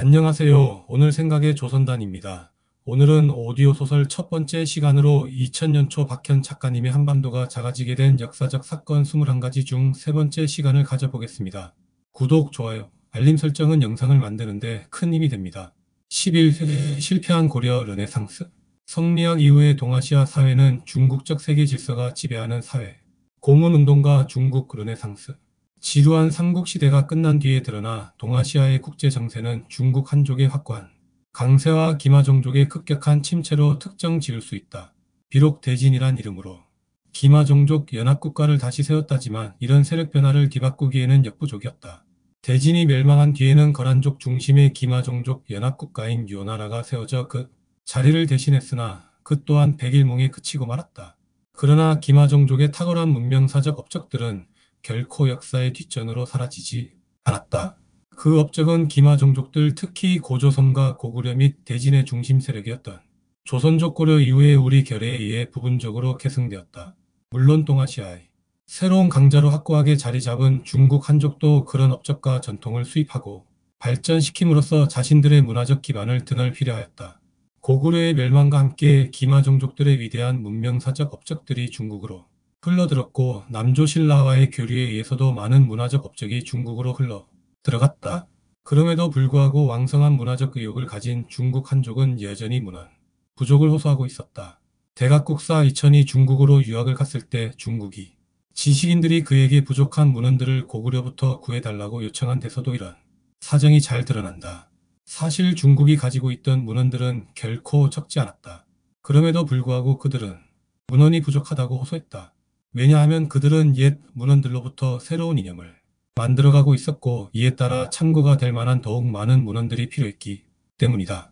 안녕하세요. 오늘 생각의 조선단입니다. 오늘은 오디오 소설 첫 번째 시간으로 2000년 초 박현 작가님의 한반도가 작아지게 된 역사적 사건 21가지 중 세 번째 시간을 가져보겠습니다. 구독, 좋아요, 알림 설정은 영상을 만드는데 큰 힘이 됩니다. 11세기 실패한 고려 르네상스. 성리학 이후의 동아시아 사회는 중국적 세계 질서가 지배하는 사회. 고문운동과 중국 르네상스. 지루한 삼국시대가 끝난 뒤에 드러나 동아시아의 국제 정세는 중국 한족의 확고한 강세와 기마종족의 급격한 침체로 특정 지을 수 있다. 비록 대진이란 이름으로 기마종족 연합국가를 다시 세웠다지만 이런 세력 변화를 뒤바꾸기에는 역부족이었다. 대진이 멸망한 뒤에는 거란족 중심의 기마종족 연합국가인 요나라가 세워져 그 자리를 대신했으나 그 또한 백일몽에 그치고 말았다. 그러나 기마종족의 탁월한 문명사적 업적들은 결코 역사의 뒷전으로 사라지지 않았다. 그 업적은 기마종족들 특히 고조선과 고구려 및 대진의 중심 세력이었던 조선족 고려 이후의 우리 결에 의해 부분적으로 계승되었다. 물론 동아시아의 새로운 강자로 확고하게 자리 잡은 중국 한족도 그런 업적과 전통을 수입하고 발전시킴으로써 자신들의 문화적 기반을 드넓히려 하였다. 고구려의 멸망과 함께 기마종족들의 위대한 문명사적 업적들이 중국으로 흘러들었고 남조 신라와의 교류에 의해서도 많은 문화적 업적이 중국으로 흘러 들어갔다. 그럼에도 불구하고 왕성한 문화적 의욕을 가진 중국 한족은 여전히 문헌 부족을 호소하고 있었다. 대각국사 이천이 중국으로 유학을 갔을 때 중국이 지식인들이 그에게 부족한 문헌들을 고구려부터 구해달라고 요청한 데서도 이런 사정이 잘 드러난다. 사실 중국이 가지고 있던 문헌들은 결코 적지 않았다. 그럼에도 불구하고 그들은 문헌이 부족하다고 호소했다. 왜냐하면 그들은 옛 문헌들로부터 새로운 이념을 만들어가고 있었고 이에 따라 참고가 될 만한 더욱 많은 문헌들이 필요했기 때문이다.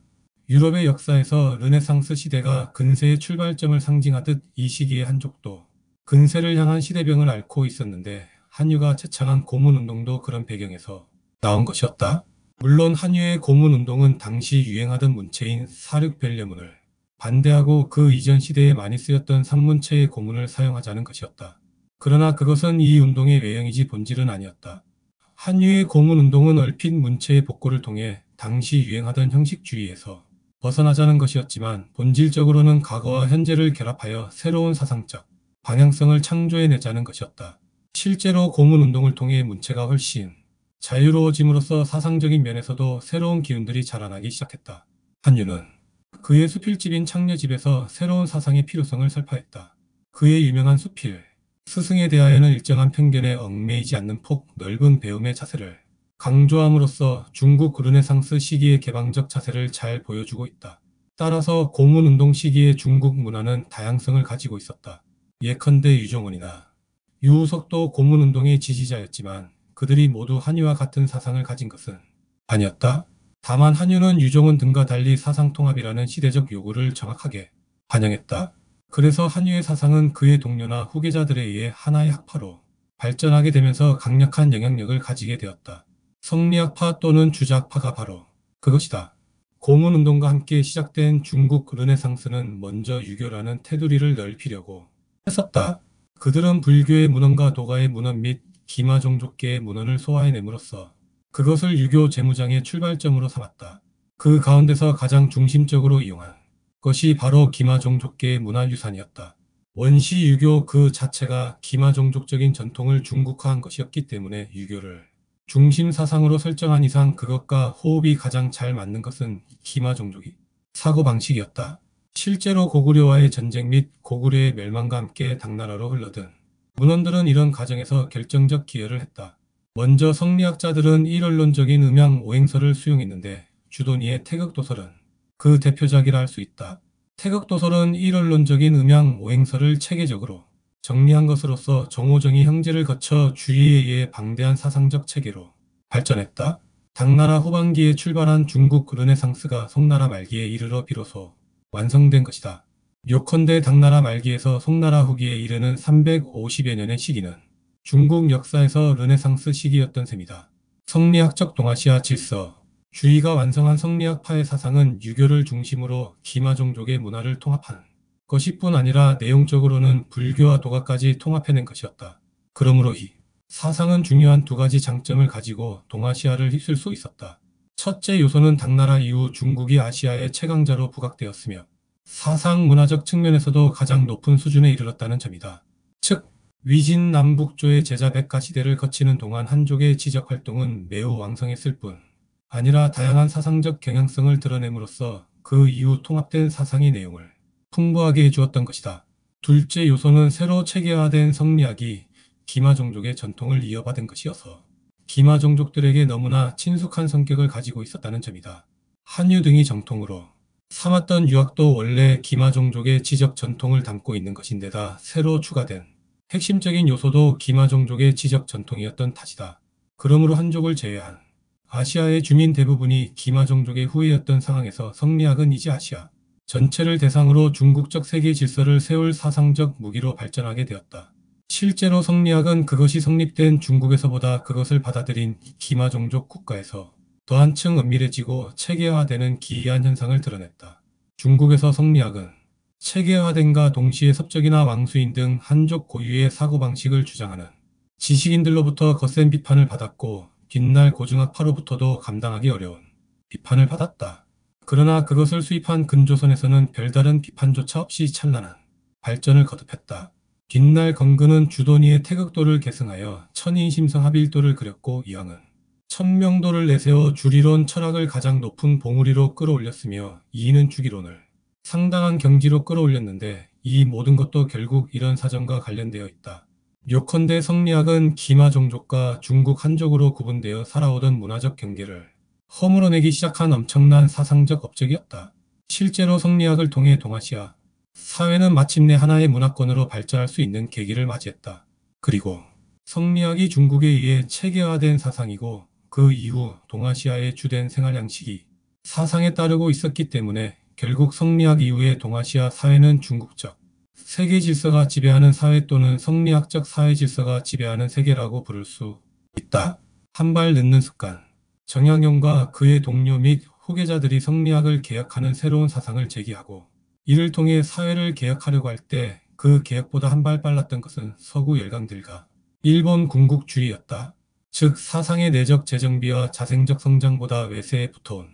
유럽의 역사에서 르네상스 시대가 근세의 출발점을 상징하듯 이 시기의 한족도 근세를 향한 시대병을 앓고 있었는데 한유가 채창한 고문운동도 그런 배경에서 나온 것이었다. 물론 한유의 고문운동은 당시 유행하던 문체인 사륙변례문을 반대하고 그 이전 시대에 많이 쓰였던 산문체의 고문을 사용하자는 것이었다. 그러나 그것은 이 운동의 외형이지 본질은 아니었다. 한유의 고문운동은 얼핏 문체의 복고를 통해 당시 유행하던 형식주의에서 벗어나자는 것이었지만 본질적으로는 과거와 현재를 결합하여 새로운 사상적 방향성을 창조해내자는 것이었다. 실제로 고문운동을 통해 문체가 훨씬 자유로워짐으로써 사상적인 면에서도 새로운 기운들이 자라나기 시작했다. 한유는 그의 수필집인 창녀집에서 새로운 사상의 필요성을 설파했다. 그의 유명한 수필, 스승에 대하여는 일정한 편견에 얽매이지 않는 폭 넓은 배움의 자세를 강조함으로써 중국 르네상스 시기의 개방적 자세를 잘 보여주고 있다. 따라서 고문운동 시기의 중국 문화는 다양성을 가지고 있었다. 예컨대 유종원이나 유우석도 고문운동의 지지자였지만 그들이 모두 한유와 같은 사상을 가진 것은 아니었다. 다만 한유는 유종원 등과 달리 사상통합이라는 시대적 요구를 정확하게 반영했다. 그래서 한유의 사상은 그의 동료나 후계자들에 의해 하나의 학파로 발전하게 되면서 강력한 영향력을 가지게 되었다. 성리학파 또는 주자학파가 바로 그것이다. 고문운동과 함께 시작된 중국 르네상스는 먼저 유교라는 테두리를 넓히려고 했었다. 그들은 불교의 문헌과 도가의 문헌 및 기마종족계의 문헌을 소화해냄으로써 그것을 유교 재무장의 출발점으로 삼았다. 그 가운데서 가장 중심적으로 이용한 것이 바로 기마종족계의 문화유산이었다. 원시 유교 그 자체가 기마종족적인 전통을 중국화한 것이었기 때문에 유교를 중심 사상으로 설정한 이상 그것과 호흡이 가장 잘 맞는 것은 기마종족이 사고방식이었다. 실제로 고구려와의 전쟁 및 고구려의 멸망과 함께 당나라로 흘러든 문헌들은 이런 과정에서 결정적 기여를 했다. 먼저 성리학자들은 일원론적인 음양 오행설을 수용했는데 주도니의 태극도설은 그 대표작이라 할 수 있다. 태극도설은 일원론적인 음양 오행설을 체계적으로 정리한 것으로서 정호정이 형제를 거쳐 주의에 의해 방대한 사상적 체계로 발전했다. 당나라 후반기에 출발한 중국 르네상스가 송나라 말기에 이르러 비로소 완성된 것이다. 요컨대 당나라 말기에서 송나라 후기에 이르는 350여 년의 시기는 중국 역사에서 르네상스 시기였던 셈이다. 성리학적 동아시아 질서, 주의가 완성한 성리학파의 사상은 유교를 중심으로 기마종족의 문화를 통합한 것이 뿐 아니라 내용적으로는 불교와 도가까지 통합해낸 것이었다. 그러므로 이 사상은 중요한 두 가지 장점을 가지고 동아시아를 휩쓸 수 있었다. 첫째 요소는 당나라 이후 중국이 아시아의 최강자로 부각되었으며 사상 문화적 측면에서도 가장 높은 수준에 이르렀다는 점이다. 즉, 위진남북조의 제자 백가 시대를 거치는 동안 한족의 지적 활동은 매우 왕성했을 뿐 아니라 다양한 사상적 경향성을 드러냄으로써 그 이후 통합된 사상의 내용을 풍부하게 해주었던 것이다. 둘째 요소는 새로 체계화된 성리학이 기마종족의 전통을 이어받은 것이어서 기마종족들에게 너무나 친숙한 성격을 가지고 있었다는 점이다. 한유 등이 정통으로 삼았던 유학도 원래 기마종족의 지적 전통을 담고 있는 것인데다 새로 추가된 핵심적인 요소도 기마종족의 지적 전통이었던 탓이다. 그러므로 한족을 제외한 아시아의 주민 대부분이 기마종족의 후예였던 상황에서 성리학은 이제 아시아 전체를 대상으로 중국적 세계 질서를 세울 사상적 무기로 발전하게 되었다. 실제로 성리학은 그것이 성립된 중국에서보다 그것을 받아들인 기마종족 국가에서 더 한층 은밀해지고 체계화되는 기이한 현상을 드러냈다. 중국에서 성리학은 체계화된과 동시에 섭적이나 왕수인 등 한족 고유의 사고방식을 주장하는 지식인들로부터 거센 비판을 받았고 뒷날 고증학파로부터도 감당하기 어려운 비판을 받았다. 그러나 그것을 수입한 근조선에서는 별다른 비판조차 없이 찬란한 발전을 거듭했다. 뒷날 건근은 주도니의 태극도를 계승하여 천인심성합일도를 그렸고 이황은 천명도를 내세워 주리론 철학을 가장 높은 봉우리로 끌어올렸으며 이인은 주기론을 상당한 경지로 끌어올렸는데 이 모든 것도 결국 이런 사정과 관련되어 있다. 요컨대 성리학은 기마종족과 중국 한족으로 구분되어 살아오던 문화적 경계를 허물어내기 시작한 엄청난 사상적 업적이었다. 실제로 성리학을 통해 동아시아 사회는 마침내 하나의 문화권으로 발전할 수 있는 계기를 맞이했다. 그리고 성리학이 중국에 의해 체계화된 사상이고 그 이후 동아시아의 주된 생활 양식이 사상에 따르고 있었기 때문에 결국 성리학 이후의 동아시아 사회는 중국적 세계 질서가 지배하는 사회 또는 성리학적 사회 질서가 지배하는 세계라고 부를 수 있다. 한 발 늦는 습관. 정약용과 그의 동료 및 후계자들이 성리학을 개혁하는 새로운 사상을 제기하고 이를 통해 사회를 개혁하려고 할 때 그 개혁보다 한 발 빨랐던 것은 서구 열강들과 일본 군국주의였다. 즉 사상의 내적 재정비와 자생적 성장보다 외세에 붙어온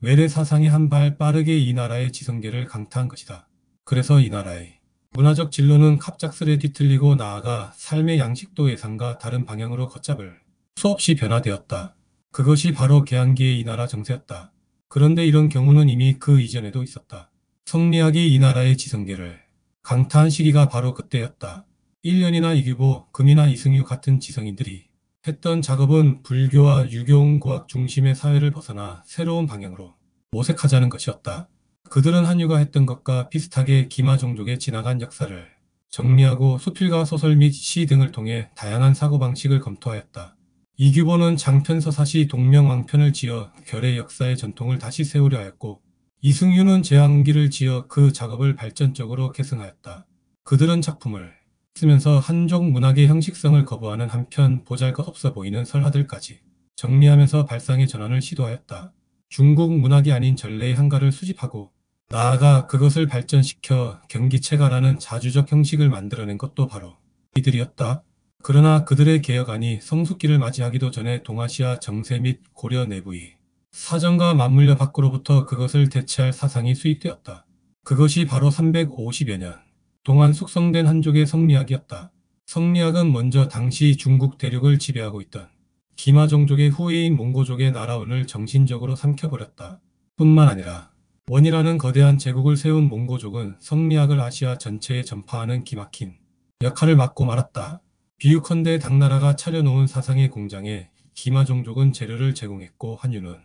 외래 사상이 한 발 빠르게 이 나라의 지성계를 강타한 것이다. 그래서 이 나라의 문화적 진로는 갑작스레 뒤틀리고 나아가 삶의 양식도 예상과 다른 방향으로 걷잡을 수 없이 변화되었다. 그것이 바로 개항기의 이 나라 정세였다. 그런데 이런 경우는 이미 그 이전에도 있었다. 성리학이 이 나라의 지성계를 강타한 시기가 바로 그때였다. 1년이나 이규보, 금이나 이승유 같은 지성인들이 했던 작업은 불교와 유교웅고학 중심의 사회를 벗어나 새로운 방향으로 모색하자는 것이었다. 그들은 한유가 했던 것과 비슷하게 기마종족의 지나간 역사를 정리하고 수필과 소설 및 시 등을 통해 다양한 사고방식을 검토하였다. 이규보는 장편서사시 동명왕편을 지어 결의 역사의 전통을 다시 세우려 하였고 이승유는 제왕기를 지어 그 작업을 발전적으로 계승하였다. 그들은 작품을 쓰면서 한족 문학의 형식성을 거부하는 한편 보잘것없어 보이는 설화들까지 정리하면서 발상의 전환을 시도하였다. 중국 문학이 아닌 전래의 한가를 수집하고 나아가 그것을 발전시켜 경기체가라는 자주적 형식을 만들어낸 것도 바로 이들이었다. 그러나 그들의 개혁안이 성숙기를 맞이하기도 전에 동아시아 정세 및 고려 내부의 사정과 맞물려 밖으로부터 그것을 대체할 사상이 수입되었다. 그것이 바로 350여 년 동안 숙성된 한족의 성리학이었다. 성리학은 먼저 당시 중국 대륙을 지배하고 있던 기마종족의 후예인 몽고족의 나라원을 정신적으로 삼켜버렸다. 뿐만 아니라 원이라는 거대한 제국을 세운 몽고족은 성리학을 아시아 전체에 전파하는 기막힌 역할을 맡고 말았다. 비유컨대 당나라가 차려놓은 사상의 공장에 기마종족은 재료를 제공했고 한유는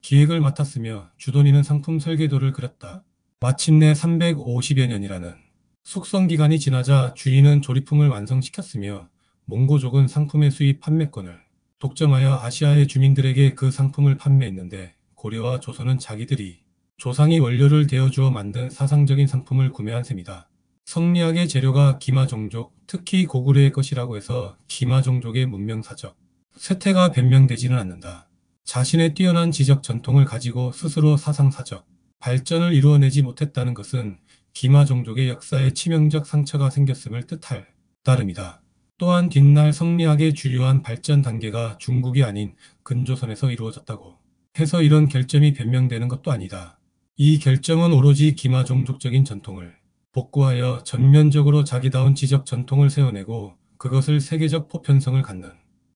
기획을 맡았으며 주도니는 상품 설계도를 그렸다. 마침내 350여 년이라는 숙성기간이 지나자 주인은 조리품을 완성시켰으며 몽고족은 상품의 수입 판매권을 독점하여 아시아의 주민들에게 그 상품을 판매했는데 고려와 조선은 자기들이 조상이 원료를 대어주어 만든 사상적인 상품을 구매한 셈이다. 성리학의 재료가 기마종족, 특히 고구려의 것이라고 해서 기마종족의 문명사적 쇠퇴가 변명되지는 않는다. 자신의 뛰어난 지적 전통을 가지고 스스로 사상사적 발전을 이루어내지 못했다는 것은 기마종족의 역사에 치명적 상처가 생겼음을 뜻할 따름이다. 또한 뒷날 성리학의 주요한 발전 단계가 중국이 아닌 근조선에서 이루어졌다고 해서 이런 결점이 변명되는 것도 아니다. 이 결점은 오로지 기마종족적인 전통을 복구하여 전면적으로 자기다운 지적 전통을 세워내고 그것을 세계적 보편성을 갖는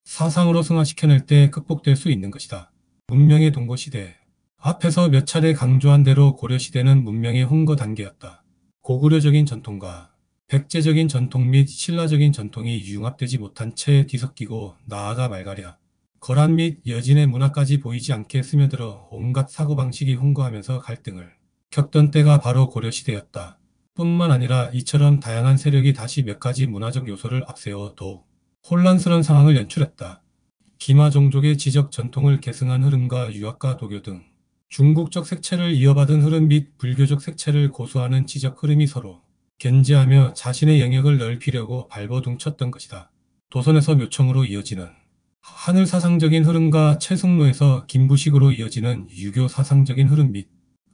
사상으로 승화시켜낼 때 극복될 수 있는 것이다. 문명의 동고시대. 앞에서 몇 차례 강조한 대로 고려시대는 문명의 흥거 단계였다. 고구려적인 전통과 백제적인 전통 및 신라적인 전통이 융합되지 못한 채 뒤섞이고 나아가 말가랴 거란 및 여진의 문화까지 보이지 않게 스며들어 온갖 사고방식이 혼거하면서 갈등을 겪던 때가 바로 고려시대였다. 뿐만 아니라 이처럼 다양한 세력이 다시 몇 가지 문화적 요소를 앞세워 더욱 혼란스러운 상황을 연출했다. 기마종족의 지적 전통을 계승한 흐름과 유학과 도교 등 중국적 색채를 이어받은 흐름 및 불교적 색채를 고수하는 지적 흐름이 서로 견제하며 자신의 영역을 넓히려고 발버둥쳤던 것이다. 도선에서 묘청으로 이어지는 하늘 사상적인 흐름과 채승로에서 김부식으로 이어지는 유교 사상적인 흐름 및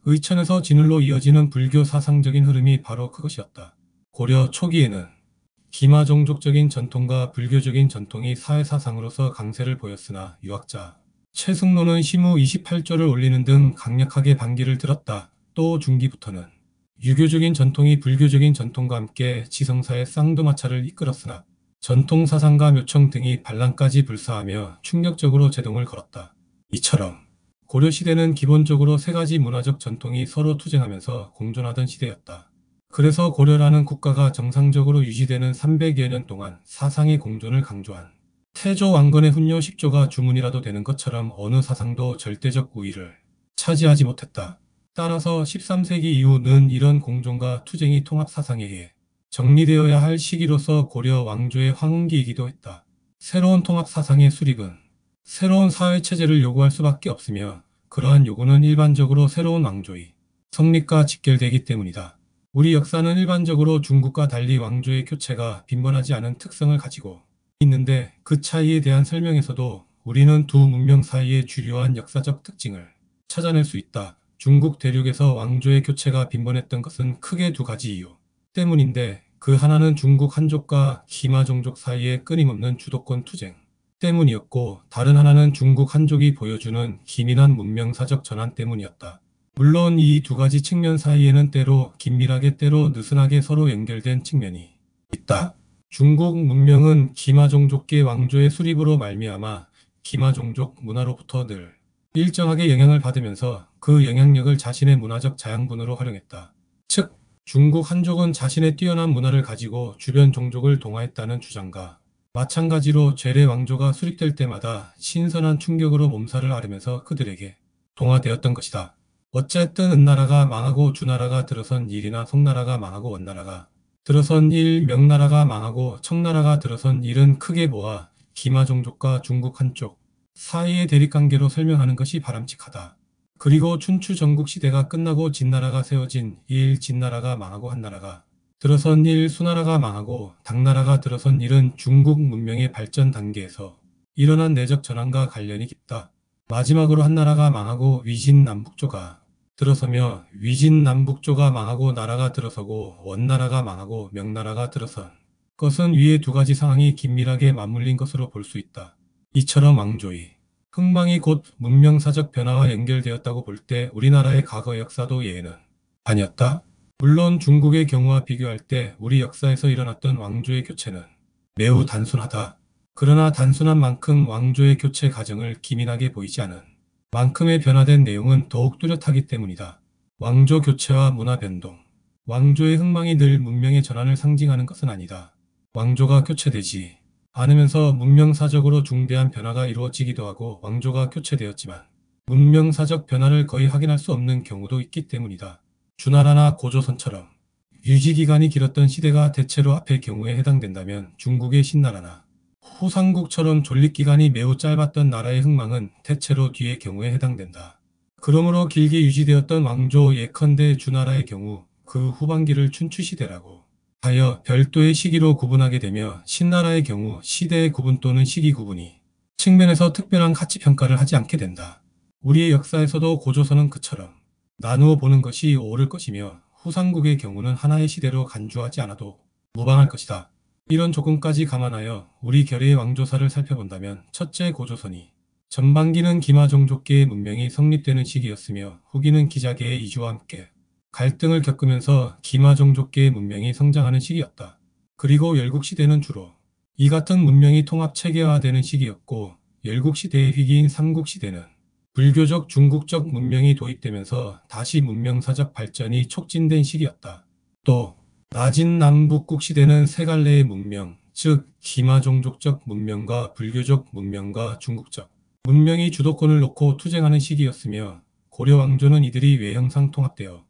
의천에서 진울로 이어지는 불교 사상적인 흐름이 바로 그것이었다. 고려 초기에는 기마종족적인 전통과 불교적인 전통이 사회사상으로서 강세를 보였으나 유학자 채승로는 시무 28조를 올리는 등 강력하게 반기를 들었다. 또 중기부터는 유교적인 전통이 불교적인 전통과 함께 지성사의 쌍두마차를 이끌었으나 전통사상가 묘청 등이 반란까지 불사하며 충격적으로 제동을 걸었다. 이처럼 고려시대는 기본적으로 세 가지 문화적 전통이 서로 투쟁하면서 공존하던 시대였다. 그래서 고려라는 국가가 정상적으로 유지되는 300여 년 동안 사상의 공존을 강조한 태조 왕건의 훈요 10조가 주문이라도 되는 것처럼 어느 사상도 절대적 우위를 차지하지 못했다. 따라서 13세기 이후는 이런 공존과 투쟁이 통합 사상에 의해 정리되어야 할 시기로서 고려 왕조의 황혼기이기도 했다. 새로운 통합 사상의 수립은 새로운 사회체제를 요구할 수밖에 없으며 그러한 요구는 일반적으로 새로운 왕조의 성립과 직결되기 때문이다. 우리 역사는 일반적으로 중국과 달리 왕조의 교체가 빈번하지 않은 특성을 가지고 있는데 그 차이에 대한 설명에서도 우리는 두 문명 사이의 주요한 역사적 특징을 찾아낼 수 있다. 중국 대륙에서 왕조의 교체가 빈번했던 것은 크게 두 가지 이유 때문인데 그 하나는 중국 한족과 기마종족 사이의 끊임없는 주도권 투쟁 때문이었고 다른 하나는 중국 한족이 보여주는 기민한 문명사적 전환 때문이었다. 물론 이 두 가지 측면 사이에는 때로 긴밀하게 때로 느슨하게 서로 연결된 측면이 있다. 중국 문명은 기마종족계 왕조의 수립으로 말미암아 기마종족 문화로부터 늘 일정하게 영향을 받으면서 그 영향력을 자신의 문화적 자양분으로 활용했다. 즉 중국 한족은 자신의 뛰어난 문화를 가지고 주변 종족을 동화했다는 주장과 마찬가지로 죄례 왕조가 수립될 때마다 신선한 충격으로 몸살을 앓으면서 그들에게 동화되었던 것이다. 어쨌든 은나라가 망하고 주나라가 들어선 일이나 송나라가 망하고 원나라가 들어선 일, 명나라가 망하고 청나라가 들어선 일은 크게 모아 기마종족과 중국 한쪽 사이의 대립관계로 설명하는 것이 바람직하다. 그리고 춘추 전국시대가 끝나고 진나라가 세워진 일, 진나라가 망하고 한나라가 들어선 일, 수나라가 망하고 당나라가 들어선 일은 중국 문명의 발전 단계에서 일어난 내적 전환과 관련이 깊다. 마지막으로 한나라가 망하고 위진남북조가 들어서며 위진남북조가 망하고 나라가 들어서고 원나라가 망하고 명나라가 들어선 것은 위의 두 가지 상황이 긴밀하게 맞물린 것으로 볼 수 있다. 이처럼 왕조의 흥망이 곧 문명사적 변화와 연결되었다고 볼 때 우리나라의 과거 역사도 예외는 아니었다. 물론 중국의 경우와 비교할 때 우리 역사에서 일어났던 왕조의 교체는 매우 단순하다. 그러나 단순한 만큼 왕조의 교체 과정을 기민하게 보이지 않은 만큼의 변화된 내용은 더욱 뚜렷하기 때문이다. 왕조 교체와 문화 변동. 왕조의 흥망이 늘 문명의 전환을 상징하는 것은 아니다. 왕조가 교체되지 않으면서 문명사적으로 중대한 변화가 이루어지기도 하고 왕조가 교체되었지만 문명사적 변화를 거의 확인할 수 없는 경우도 있기 때문이다. 주나라나 고조선처럼 유지기간이 길었던 시대가 대체로 앞의 경우에 해당된다면 중국의 신나라나 후삼국처럼 존립기간이 매우 짧았던 나라의 흥망은 대체로 뒤의 경우에 해당된다. 그러므로 길게 유지되었던 왕조 예컨대 주나라의 경우 그 후반기를 춘추시대라고 하여 별도의 시기로 구분하게 되며 신나라의 경우 시대의 구분 또는 시기 구분이 측면에서 특별한 가치 평가를 하지 않게 된다. 우리의 역사에서도 고조선은 그처럼 나누어 보는 것이 옳을 것이며 후삼국의 경우는 하나의 시대로 간주하지 않아도 무방할 것이다. 이런 조건까지 감안하여 우리 결의의 왕조사를 살펴본다면 첫째 고조선이 전반기는 기마종족계의 문명이 성립되는 시기였으며 후기는 기자계의 이주와 함께 갈등을 겪으면서 기마종족계의 문명이 성장하는 시기였다. 그리고 열국시대는 주로 이 같은 문명이 통합체계화되는 시기였고 열국시대의 위기인 삼국시대는 불교적 중국적 문명이 도입되면서 다시 문명사적 발전이 촉진된 시기였다. 또 낮은 남북국 시대는 세 갈래의 문명, 즉 기마종족적 문명과 불교적 문명과 중국적 문명이 주도권을 놓고 투쟁하는 시기였으며 고려 왕조는 이들이 외형상 통합되어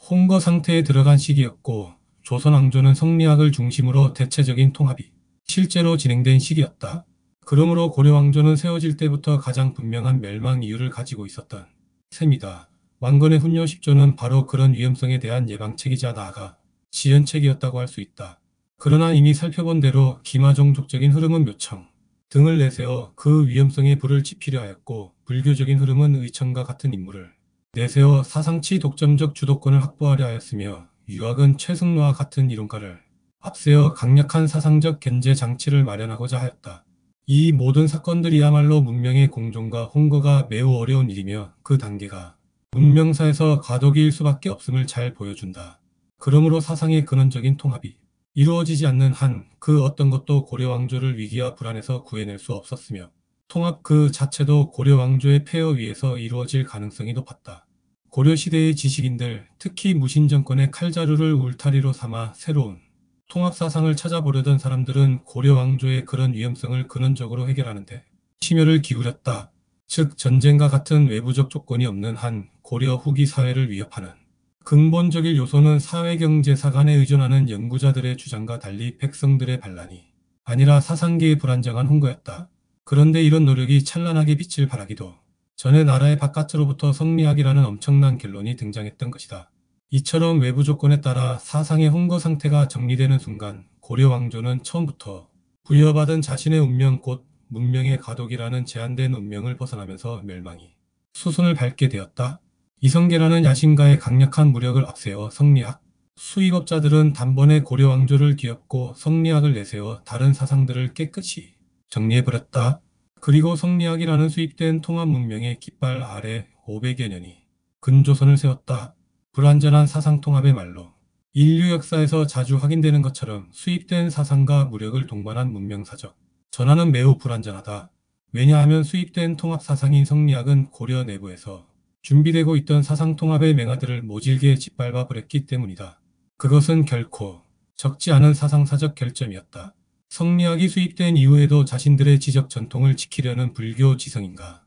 홍거 상태에 들어간 시기였고 조선 왕조는 성리학을 중심으로 대체적인 통합이 실제로 진행된 시기였다. 그러므로 고려 왕조는 세워질 때부터 가장 분명한 멸망 이유를 가지고 있었던 셈이다. 왕건의 훈요 10조는 바로 그런 위험성에 대한 예방책이자 나아가 지연책이었다고 할 수 있다. 그러나 이미 살펴본 대로 기마종족적인 흐름은 묘청 등을 내세워 그 위험성에 불을 지피려 하였고 불교적인 흐름은 의청과 같은 인물을 내세워 사상치 독점적 주도권을 확보하려 하였으며 유학은 최승로와 같은 이론가를 앞세워 강력한 사상적 견제 장치를 마련하고자 하였다. 이 모든 사건들이야말로 문명의 공존과 홍거가 매우 어려운 일이며 그 단계가 문명사에서 과도기일 수밖에 없음을 잘 보여준다. 그러므로 사상의 근원적인 통합이 이루어지지 않는 한 그 어떤 것도 고려 왕조를 위기와 불안에서 구해낼 수 없었으며 통합 그 자체도 고려 왕조의 폐허 위에서 이루어질 가능성이 높았다. 고려시대의 지식인들, 특히 무신정권의 칼자루를 울타리로 삼아 새로운 통합사상을 찾아보려던 사람들은 고려 왕조의 그런 위험성을 근원적으로 해결하는데 심혈을 기울였다. 즉 전쟁과 같은 외부적 조건이 없는 한 고려 후기 사회를 위협하는 근본적인 요소는 사회경제사관에 의존하는 연구자들의 주장과 달리 백성들의 반란이 아니라 사상계의 불안정한 홍거였다. 그런데 이런 노력이 찬란하게 빛을 발하기도 전에 나라의 바깥으로부터 성리학이라는 엄청난 결론이 등장했던 것이다. 이처럼 외부 조건에 따라 사상의 홍거 상태가 정리되는 순간 고려 왕조는 처음부터 부여받은 자신의 운명 곧 문명의 가독이라는 제한된 운명을 벗어나면서 멸망이 수순을 밟게 되었다. 이성계라는 야신가의 강력한 무력을 앞세워 성리학, 수익업자들은 단번에 고려 왕조를 뒤엎고 성리학을 내세워 다른 사상들을 깨끗이 정리해버렸다. 그리고 성리학이라는 수입된 통합 문명의 깃발 아래 500여 년이 근조선을 세웠다. 불완전한 사상 통합의 말로 인류 역사에서 자주 확인되는 것처럼 수입된 사상과 무력을 동반한 문명사적 전환은 매우 불완전하다. 왜냐하면 수입된 통합 사상인 성리학은 고려 내부에서 준비되고 있던 사상 통합의 맹아들을 모질게 짓밟아 버렸기 때문이다. 그것은 결코 적지 않은 사상사적 결점이었다. 성리학이 수입된 이후에도 자신들의 지적 전통을 지키려는 불교 지성인가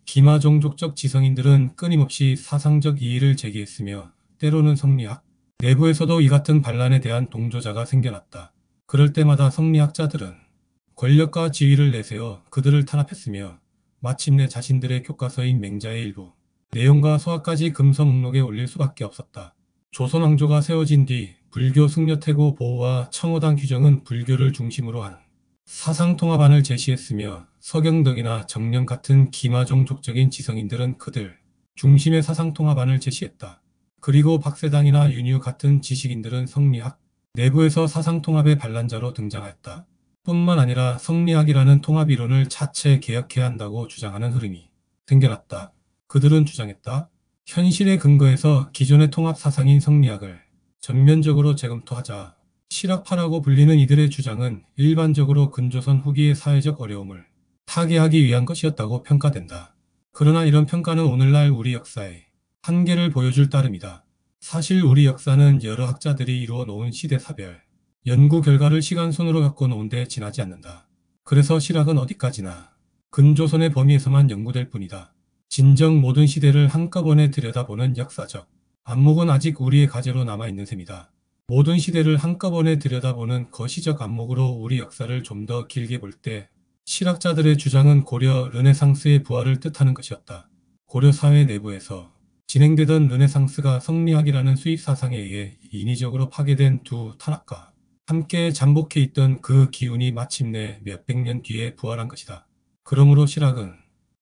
기마종족적 지성인들은 끊임없이 사상적 이의를 제기했으며 때로는 성리학 내부에서도 이 같은 반란에 대한 동조자가 생겨났다. 그럴 때마다 성리학자들은 권력과 지위를 내세워 그들을 탄압했으며 마침내 자신들의 교과서인 맹자의 일부 내용과 소화까지 금서 목록에 올릴 수밖에 없었다. 조선 왕조가 세워진 뒤 불교 승려태고 보호와 청호당 규정은 불교를 중심으로 한 사상 통합안을 제시했으며 서경덕이나 정령 같은 기마종족적인 지성인들은 그들 중심의 사상 통합안을 제시했다. 그리고 박세당이나 윤유 같은 지식인들은 성리학 내부에서 사상 통합의 반란자로 등장하였다. 뿐만 아니라 성리학이라는 통합 이론을 차체 개혁해야 한다고 주장하는 흐름이 생겨났다. 그들은 주장했다. 현실의 근거에서 기존의 통합 사상인 성리학을 전면적으로 재검토하자. 실학파라고 불리는 이들의 주장은 일반적으로 근조선 후기의 사회적 어려움을 타개하기 위한 것이었다고 평가된다. 그러나 이런 평가는 오늘날 우리 역사의 한계를 보여줄 따름이다. 사실 우리 역사는 여러 학자들이 이루어 놓은 시대사별 연구 결과를 시간순으로 갖고 놓은 데 지나지 않는다. 그래서 실학은 어디까지나 근조선의 범위에서만 연구될 뿐이다. 진정 모든 시대를 한꺼번에 들여다보는 역사적 안목은 아직 우리의 과제로 남아있는 셈이다. 모든 시대를 한꺼번에 들여다보는 거시적 안목으로 우리 역사를 좀 더 길게 볼 때 실학자들의 주장은 고려 르네상스의 부활을 뜻하는 것이었다. 고려 사회 내부에서 진행되던 르네상스가 성리학이라는 수입 사상에 의해 인위적으로 파괴된 두 탄압과 함께 잠복해 있던 그 기운이 마침내 몇백 년 뒤에 부활한 것이다. 그러므로 실학은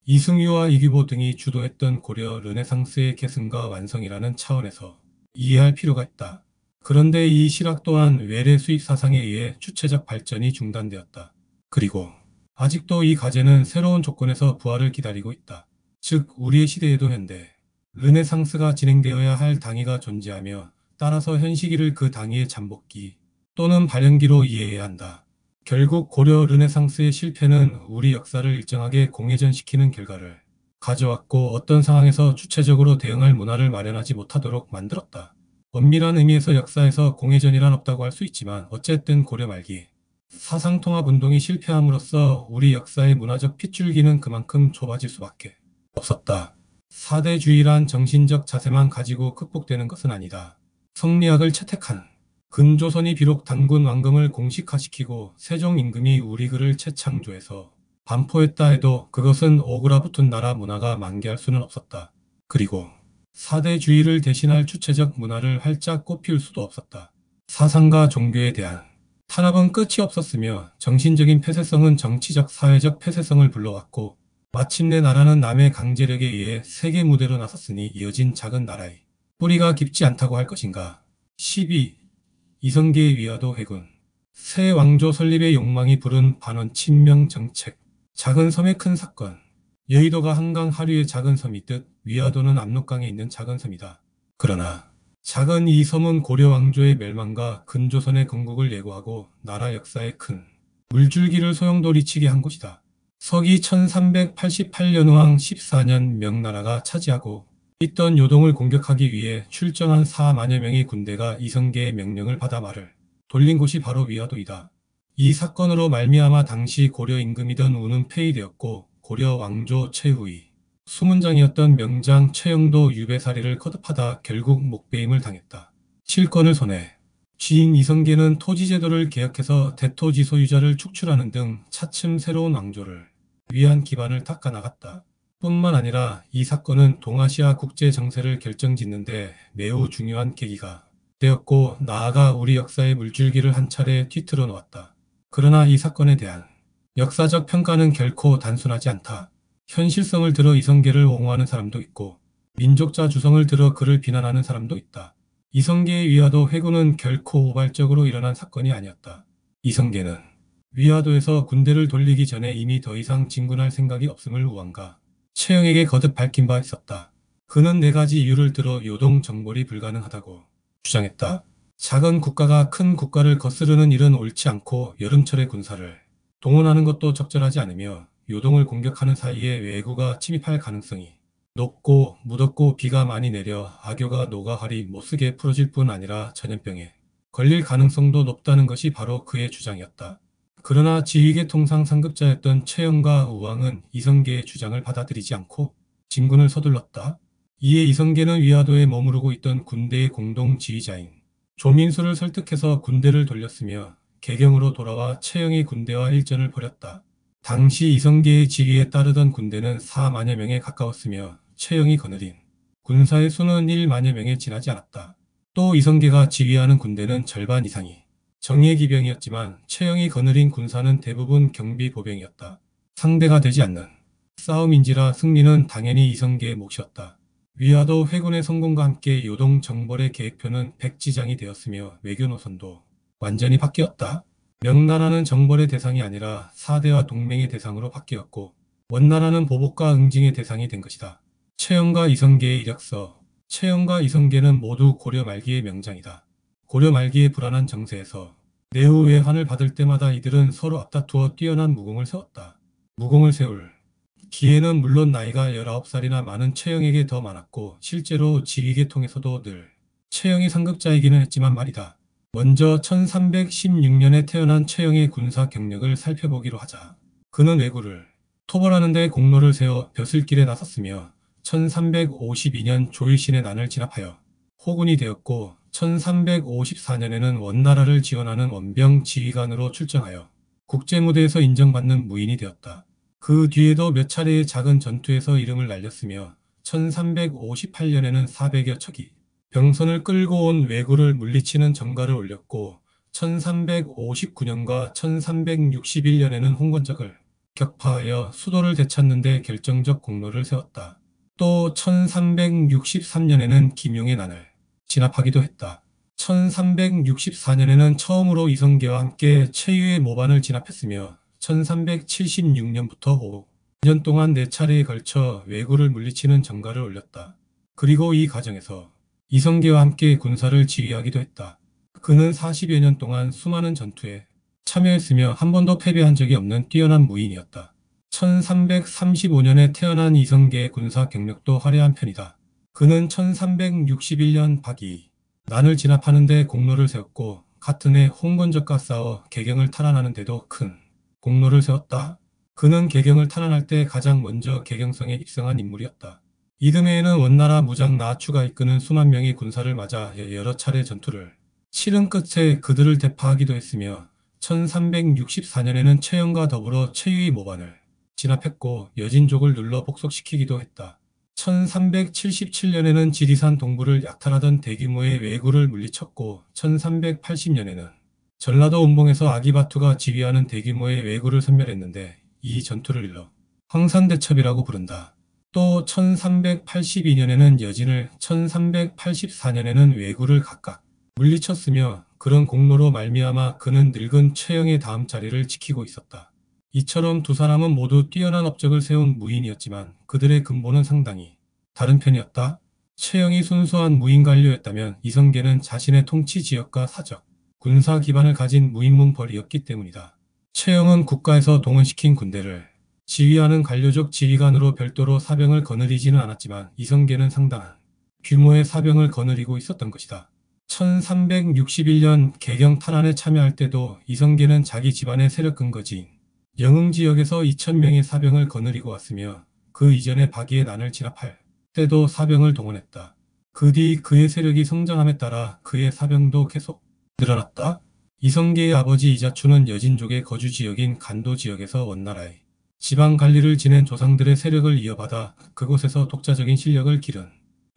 이승유와 이규보 등이 주도했던 고려 르네상스의 계승과 완성이라는 차원에서 이해할 필요가 있다. 그런데 이 실학 또한 외래 수입 사상에 의해 주체적 발전이 중단되었다. 그리고 아직도 이 가제는 새로운 조건에서 부활을 기다리고 있다. 즉 우리의 시대에도 현대 르네상스가 진행되어야 할 당위가 존재하며 따라서 현 시기를 그 당위의 잠복기 또는 발현기로 이해해야 한다. 결국 고려 르네상스의 실패는 우리 역사를 일정하게 공회전시키는 결과를 가져왔고 어떤 상황에서 주체적으로 대응할 문화를 마련하지 못하도록 만들었다. 엄밀한 의미에서 역사에서 공회전이란 없다고 할 수 있지만 어쨌든 고려 말기 사상통합운동이 실패함으로써 우리 역사의 문화적 핏줄기는 그만큼 좁아질 수밖에 없었다. 사대주의란 정신적 자세만 가지고 극복되는 것은 아니다. 성리학을 채택한 근조선이 비록 단군 왕금을 공식화시키고 세종 임금이 우리 글을 재창조해서 반포했다 해도 그것은 오그라붙은 나라 문화가 만개할 수는 없었다. 그리고 사대주의를 대신할 주체적 문화를 활짝 꽃피울 수도 없었다. 사상과 종교에 대한 탄압은 끝이 없었으며 정신적인 폐쇄성은 정치적 사회적 폐쇄성을 불러왔고 마침내 나라는 남의 강제력에 의해 세계 무대로 나섰으니 이어진 작은 나라의 뿌리가 깊지 않다고 할 것인가. 12. 이성계의 위화도 회군 새 왕조 설립의 욕망이 부른 반원 친명 정책 작은 섬의 큰 사건 여의도가 한강 하류의 작은 섬이듯 위화도는 압록강에 있는 작은 섬이다. 그러나 작은 이 섬은 고려 왕조의 멸망과 근조선의 건국을 예고하고 나라 역사의 큰 물줄기를 소용돌이치게 한 곳이다. 서기 1388년 왕 14년 명나라가 차지하고 있던 요동을 공격하기 위해 출정한 4만여 명의 군대가 이성계의 명령을 받아 말을 돌린 곳이 바로 위화도이다. 이 사건으로 말미암아 당시 고려 임금이던 우는 폐위되었고 고려 왕조 최후의 수문장이었던 명장 최영도 유배사리를 거듭하다 결국 목배임을 당했다. 실권을 손에 쥐인 이성계는 토지제도를 개혁해서 대토지 소유자를 축출하는 등 차츰 새로운 왕조를 위한 기반을 닦아나갔다. 뿐만 아니라 이 사건은 동아시아 국제 정세를 결정짓는 데 매우 중요한 계기가 되었고 나아가 우리 역사의 물줄기를 한 차례 뒤틀어 놓았다. 그러나 이 사건에 대한 역사적 평가는 결코 단순하지 않다. 현실성을 들어 이성계를 옹호하는 사람도 있고 민족자 주성을 들어 그를 비난하는 사람도 있다. 이성계의 위화도 회군은 결코 우발적으로 일어난 사건이 아니었다. 이성계는 위화도에서 군대를 돌리기 전에 이미 더 이상 진군할 생각이 없음을 우왕과 최영에게 거듭 밝힌 바 있었다. 그는 4가지 이유를 들어 요동 정벌이 불가능하다고 주장했다. 작은 국가가 큰 국가를 거스르는 일은 옳지 않고 여름철에 군사를 동원하는 것도 적절하지 않으며 요동을 공격하는 사이에 왜구가 침입할 가능성이 높고 무덥고 비가 많이 내려 악교가 노가활이 못쓰게 풀어질 뿐 아니라 전염병에 걸릴 가능성도 높다는 것이 바로 그의 주장이었다. 그러나 지휘계 통상 상급자였던 최영과 우왕은 이성계의 주장을 받아들이지 않고 진군을 서둘렀다. 이에 이성계는 위화도에 머무르고 있던 군대의 공동 지휘자인 조민수를 설득해서 군대를 돌렸으며 개경으로 돌아와 최영의 군대와 일전을 벌였다. 당시 이성계의 지휘에 따르던 군대는 4만여 명에 가까웠으며 최영이 거느린 군사의 수는 1만여 명에 지나지 않았다. 또 이성계가 지휘하는 군대는 절반 이상이 정예기병이었지만 최영이 거느린 군사는 대부분 경비보병이었다. 상대가 되지 않는 싸움인지라 승리는 당연히 이성계의 몫이었다. 위화도 회군의 성공과 함께 요동 정벌의 계획표는 백지장이 되었으며 외교 노선도 완전히 바뀌었다. 명나라는 정벌의 대상이 아니라 사대와 동맹의 대상으로 바뀌었고 원나라는 보복과 응징의 대상이 된 것이다. 최영과 이성계의 이력서 최영과 이성계는 모두 고려 말기의 명장이다. 고려 말기의 불안한 정세에서 내후 외환을 받을 때마다 이들은 서로 앞다투어 뛰어난 무공을 세웠다. 무공을 세울 기회는 물론 나이가 19살이나 많은 최영에게 더 많았고 실제로 지휘계통에서도 늘 최영이 상급자이기는 했지만 말이다. 먼저 1316년에 태어난 최영의 군사 경력을 살펴보기로 하자. 그는 왜구를 토벌하는 데 공로를 세워 벼슬길에 나섰으며 1352년 조일신의 난을 진압하여 호군이 되었고 1354년에는 원나라를 지원하는 원병 지휘관으로 출정하여 국제무대에서 인정받는 무인이 되었다. 그 뒤에도 몇 차례의 작은 전투에서 이름을 날렸으며 1358년에는 400여 척이 병선을 끌고 온 왜구를 물리치는 전가를 올렸고 1359년과 1361년에는 홍건적을 격파하여 수도를 되찾는 데 결정적 공로를 세웠다. 또 1363년에는 김용의 난을 진압하기도 했다. 1364년에는 처음으로 이성계와 함께 최유의 모반을 진압했으며 1376년부터 5년 동안 4차례에 걸쳐 왜구를 물리치는 전가를 올렸다. 그리고 이 과정에서 이성계와 함께 군사를 지휘하기도 했다. 그는 40여 년 동안 수많은 전투에 참여했으며 한 번도 패배한 적이 없는 뛰어난 무인이었다. 1335년에 태어난 이성계의 군사 경력도 화려한 편이다. 그는 1361년 박이 난을 진압하는 데 공로를 세웠고 같은 해 홍건적과 싸워 개경을 탈환하는 데도 큰 공로를 세웠다. 그는 개경을 탈환할 때 가장 먼저 개경성에 입성한 인물이었다. 이듬해에는 원나라 무장 나아추가 이끄는 수만 명의 군사를 맞아 여러 차례 전투를 치른 끝에 그들을 대파하기도 했으며 1364년에는 최영과 더불어 최유의 모반을 진압했고 여진족을 눌러 복속시키기도 했다. 1377년에는 지리산 동부를 약탈하던 대규모의 왜구를 물리쳤고 1380년에는 전라도 운봉에서 아기바투가 지휘하는 대규모의 왜구를 섬멸했는데 이 전투를 일러 황산대첩이라고 부른다. 또 1382년에는 여진을 1384년에는 왜구를 각각 물리쳤으며 그런 공로로 말미암아 그는 늙은 최영의 다음 자리를 지키고 있었다. 이처럼 두 사람은 모두 뛰어난 업적을 세운 무인이었지만 그들의 근본은 상당히 다른 편이었다. 최영이 순수한 무인관료였다면 이성계는 자신의 통치 지역과 사적, 군사 기반을 가진 무인문벌이었기 때문이다. 최영은 국가에서 동원시킨 군대를 지휘하는 관료적 지휘관으로 별도로 사병을 거느리지는 않았지만 이성계는 상당한 규모의 사병을 거느리고 있었던 것이다. 1361년 개경 탈환에 참여할 때도 이성계는 자기 집안의 세력 근거지인 영흥지역에서 2000명의 사병을 거느리고 왔으며 그 이전에 박이의 난을 진압할 때도 사병을 동원했다. 그 뒤 그의 세력이 성장함에 따라 그의 사병도 계속 늘어났다. 이성계의 아버지 이자추는 여진족의 거주지역인 간도지역에서 원나라의 지방관리를 지낸 조상들의 세력을 이어받아 그곳에서 독자적인 실력을 기른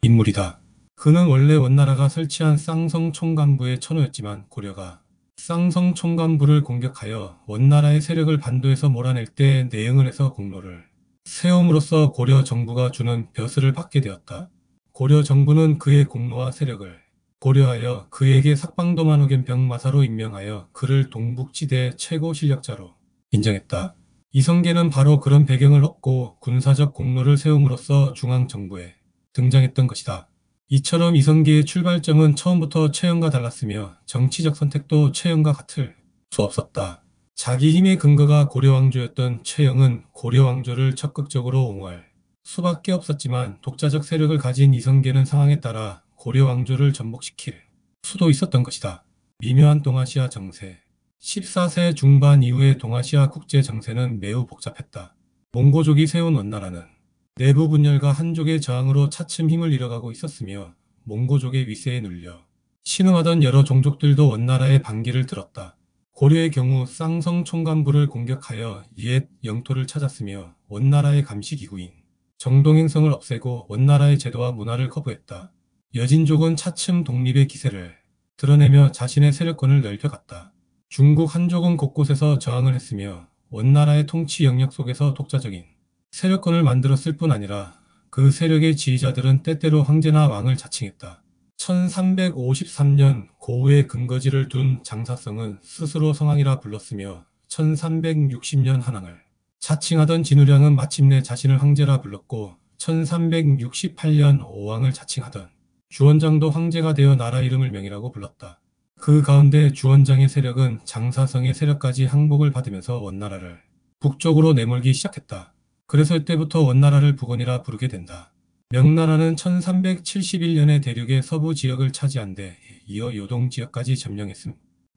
인물이다. 그는 원래 원나라가 설치한 쌍성 총관부의 천호였지만 고려가 쌍성 총관부를 공격하여 원나라의 세력을 반도에서 몰아낼 때 내응을 해서 공로를 세움으로써 고려 정부가 주는 벼슬을 받게 되었다. 고려 정부는 그의 공로와 세력을 고려하여 그에게 삭방도만후견 병마사로 임명하여 그를 동북지대 최고 실력자로 인정했다. 이성계는 바로 그런 배경을 얻고 군사적 공로를 세움으로써 중앙정부에 등장했던 것이다. 이처럼 이성계의 출발점은 처음부터 최영과 달랐으며 정치적 선택도 최영과 같을 수 없었다. 자기 힘의 근거가 고려왕조였던 최영은 고려왕조를 적극적으로 옹호할 수밖에 없었지만 독자적 세력을 가진 이성계는 상황에 따라 고려왕조를 전복시킬 수도 있었던 것이다. 미묘한 동아시아 정세 14세 중반 이후의 동아시아 국제 정세는 매우 복잡했다. 몽고족이 세운 원나라는 내부 분열과 한족의 저항으로 차츰 힘을 잃어가고 있었으며 몽고족의 위세에 눌려 신흥하던 여러 종족들도 원나라의 반기를 들었다. 고려의 경우 쌍성 총관부를 공격하여 옛 영토를 찾았으며 원나라의 감시기구인 정동행성을 없애고 원나라의 제도와 문화를 거부했다. 여진족은 차츰 독립의 기세를 드러내며 자신의 세력권을 넓혀갔다. 중국 한족은 곳곳에서 저항을 했으며 원나라의 통치 영역 속에서 독자적인 세력권을 만들었을 뿐 아니라 그 세력의 지휘자들은 때때로 황제나 왕을 자칭했다. 1353년 고우의 근거지를 둔 장사성은 스스로 성왕이라 불렀으며 1360년 한왕을 자칭하던 진우량은 마침내 자신을 황제라 불렀고 1368년 오왕을 자칭하던 주원장도 황제가 되어 나라 이름을 명이라고 불렀다. 그 가운데 주원장의 세력은 장사성의 세력까지 항복을 받으면서 원나라를 북쪽으로 내몰기 시작했다. 그래서 이때부터 원나라를 북원이라 부르게 된다. 명나라는 1371년에 대륙의 서부 지역을 차지한 데 이어 요동 지역까지 점령했음.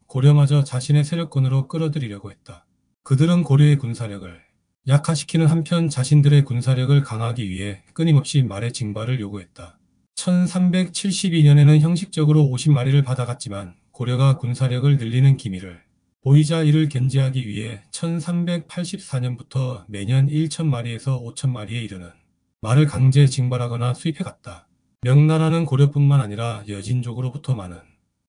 고려마저 자신의 세력권으로 끌어들이려고 했다. 그들은 고려의 군사력을 약화시키는 한편 자신들의 군사력을 강화하기 위해 끊임없이 말의 징발을 요구했다. 1372년에는 형식적으로 50마리를 받아갔지만 고려가 군사력을 늘리는 기미를 보이자 이를 견제하기 위해 1384년부터 매년 1000마리에서 5000마리에 이르는 말을 강제 징발하거나 수입해갔다. 명나라는 고려뿐만 아니라 여진족으로부터 많은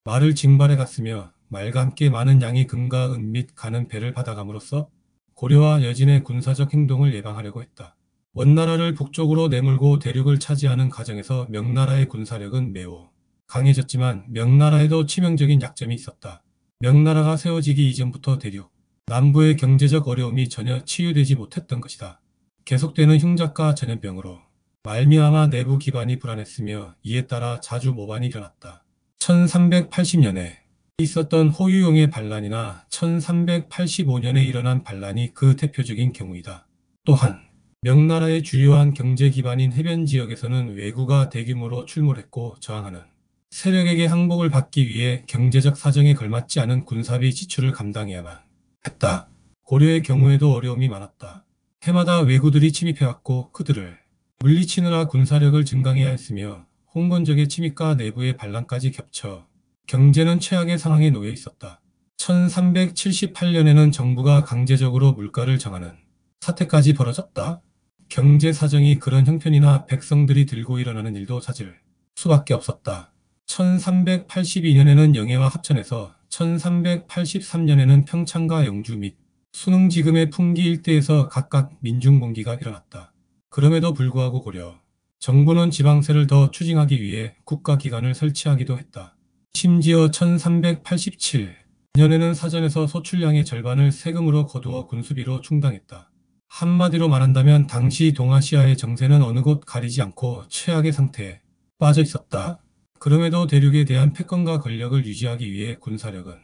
말을 징발해갔으며 말과 함께 많은 양의 금과 은 및 가는 배를 받아감으로써 고려와 여진의 군사적 행동을 예방하려고 했다. 원나라를 북쪽으로 내몰고 대륙을 차지하는 과정에서 명나라의 군사력은 매우 강해졌지만 명나라에도 치명적인 약점이 있었다. 명나라가 세워지기 이전부터 대륙 남부의 경제적 어려움이 전혀 치유되지 못했던 것이다. 계속되는 흉작과 전염병으로 말미암아 내부 기반이 불안했으며 이에 따라 자주 모반이 일어났다. 1380년에 있었던 호유용의 반란이나 1385년에 일어난 반란이 그 대표적인 경우이다. 또한 명나라의 주요한 경제 기반인 해변 지역에서는 왜구가 대규모로 출몰했고 저항하는 세력에게 항복을 받기 위해 경제적 사정에 걸맞지 않은 군사비 지출을 감당해야만 했다. 고려의 경우에도 어려움이 많았다. 해마다 왜구들이 침입해왔고 그들을 물리치느라 군사력을 증강해야 했으며 홍건적의 침입과 내부의 반란까지 겹쳐 경제는 최악의 상황에 놓여 있었다. 1378년에는 정부가 강제적으로 물가를 정하는 사태까지 벌어졌다. 경제 사정이 그런 형편이나 백성들이 들고 일어나는 일도 잦을 수밖에 없었다. 1382년에는 영해와 합천에서 1383년에는 평창과 영주 및 순흥지금의 풍기 일대에서 각각 민중봉기가 일어났다. 그럼에도 불구하고 고려 정부는 지방세를 더 추징하기 위해 국가기관을 설치하기도 했다. 심지어 1387년에는 사전에서 소출량의 절반을 세금으로 거두어 군수비로 충당했다. 한마디로 말한다면 당시 동아시아의 정세는 어느 곳 가리지 않고 최악의 상태에 빠져 있었다. 그럼에도 대륙에 대한 패권과 권력을 유지하기 위해 군사력은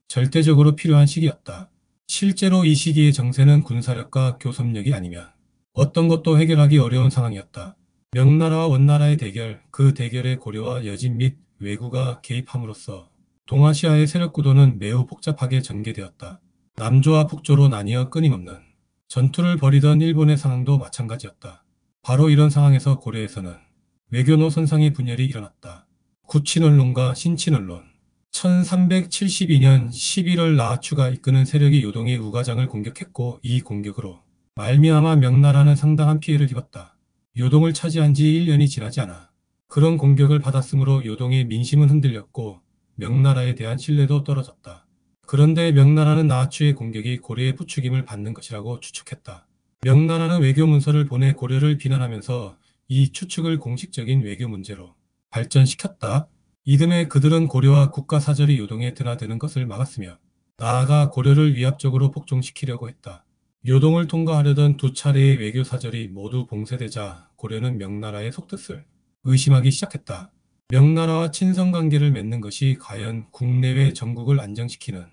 절대적으로 필요한 시기였다. 실제로 이 시기의 정세는 군사력과 교섭력이 아니면 어떤 것도 해결하기 어려운 상황이었다. 명나라와 원나라의 대결, 그 대결에 고려와 여진 및 왜구가 개입함으로써 동아시아의 세력 구도는 매우 복잡하게 전개되었다. 남조와 북조로 나뉘어 끊임없는 전투를 벌이던 일본의 상황도 마찬가지였다. 바로 이런 상황에서 고려에서는 외교노 선상의 분열이 일어났다. 구친언론과 신친언론 1372년 11월 나아추가 이끄는 세력이 요동의 우가장을 공격했고 이 공격으로 말미암아 명나라는 상당한 피해를 입었다. 요동을 차지한 지 1년이 지나지 않아 그런 공격을 받았으므로 요동의 민심은 흔들렸고 명나라에 대한 신뢰도 떨어졌다. 그런데 명나라는 나아추의 공격이 고려의 부추김을 받는 것이라고 추측했다. 명나라는 외교 문서를 보내 고려를 비난하면서 이 추측을 공식적인 외교 문제로 발전시켰다. 이듬해 그들은 고려와 국가사절이 요동에 드나드는 것을 막았으며 나아가 고려를 위압적으로 복종시키려고 했다. 요동을 통과하려던 두 차례의 외교사절이 모두 봉쇄되자 고려는 명나라의 속뜻을 의심하기 시작했다. 명나라와 친선관계를 맺는 것이 과연 국내외 전국을 안정시키는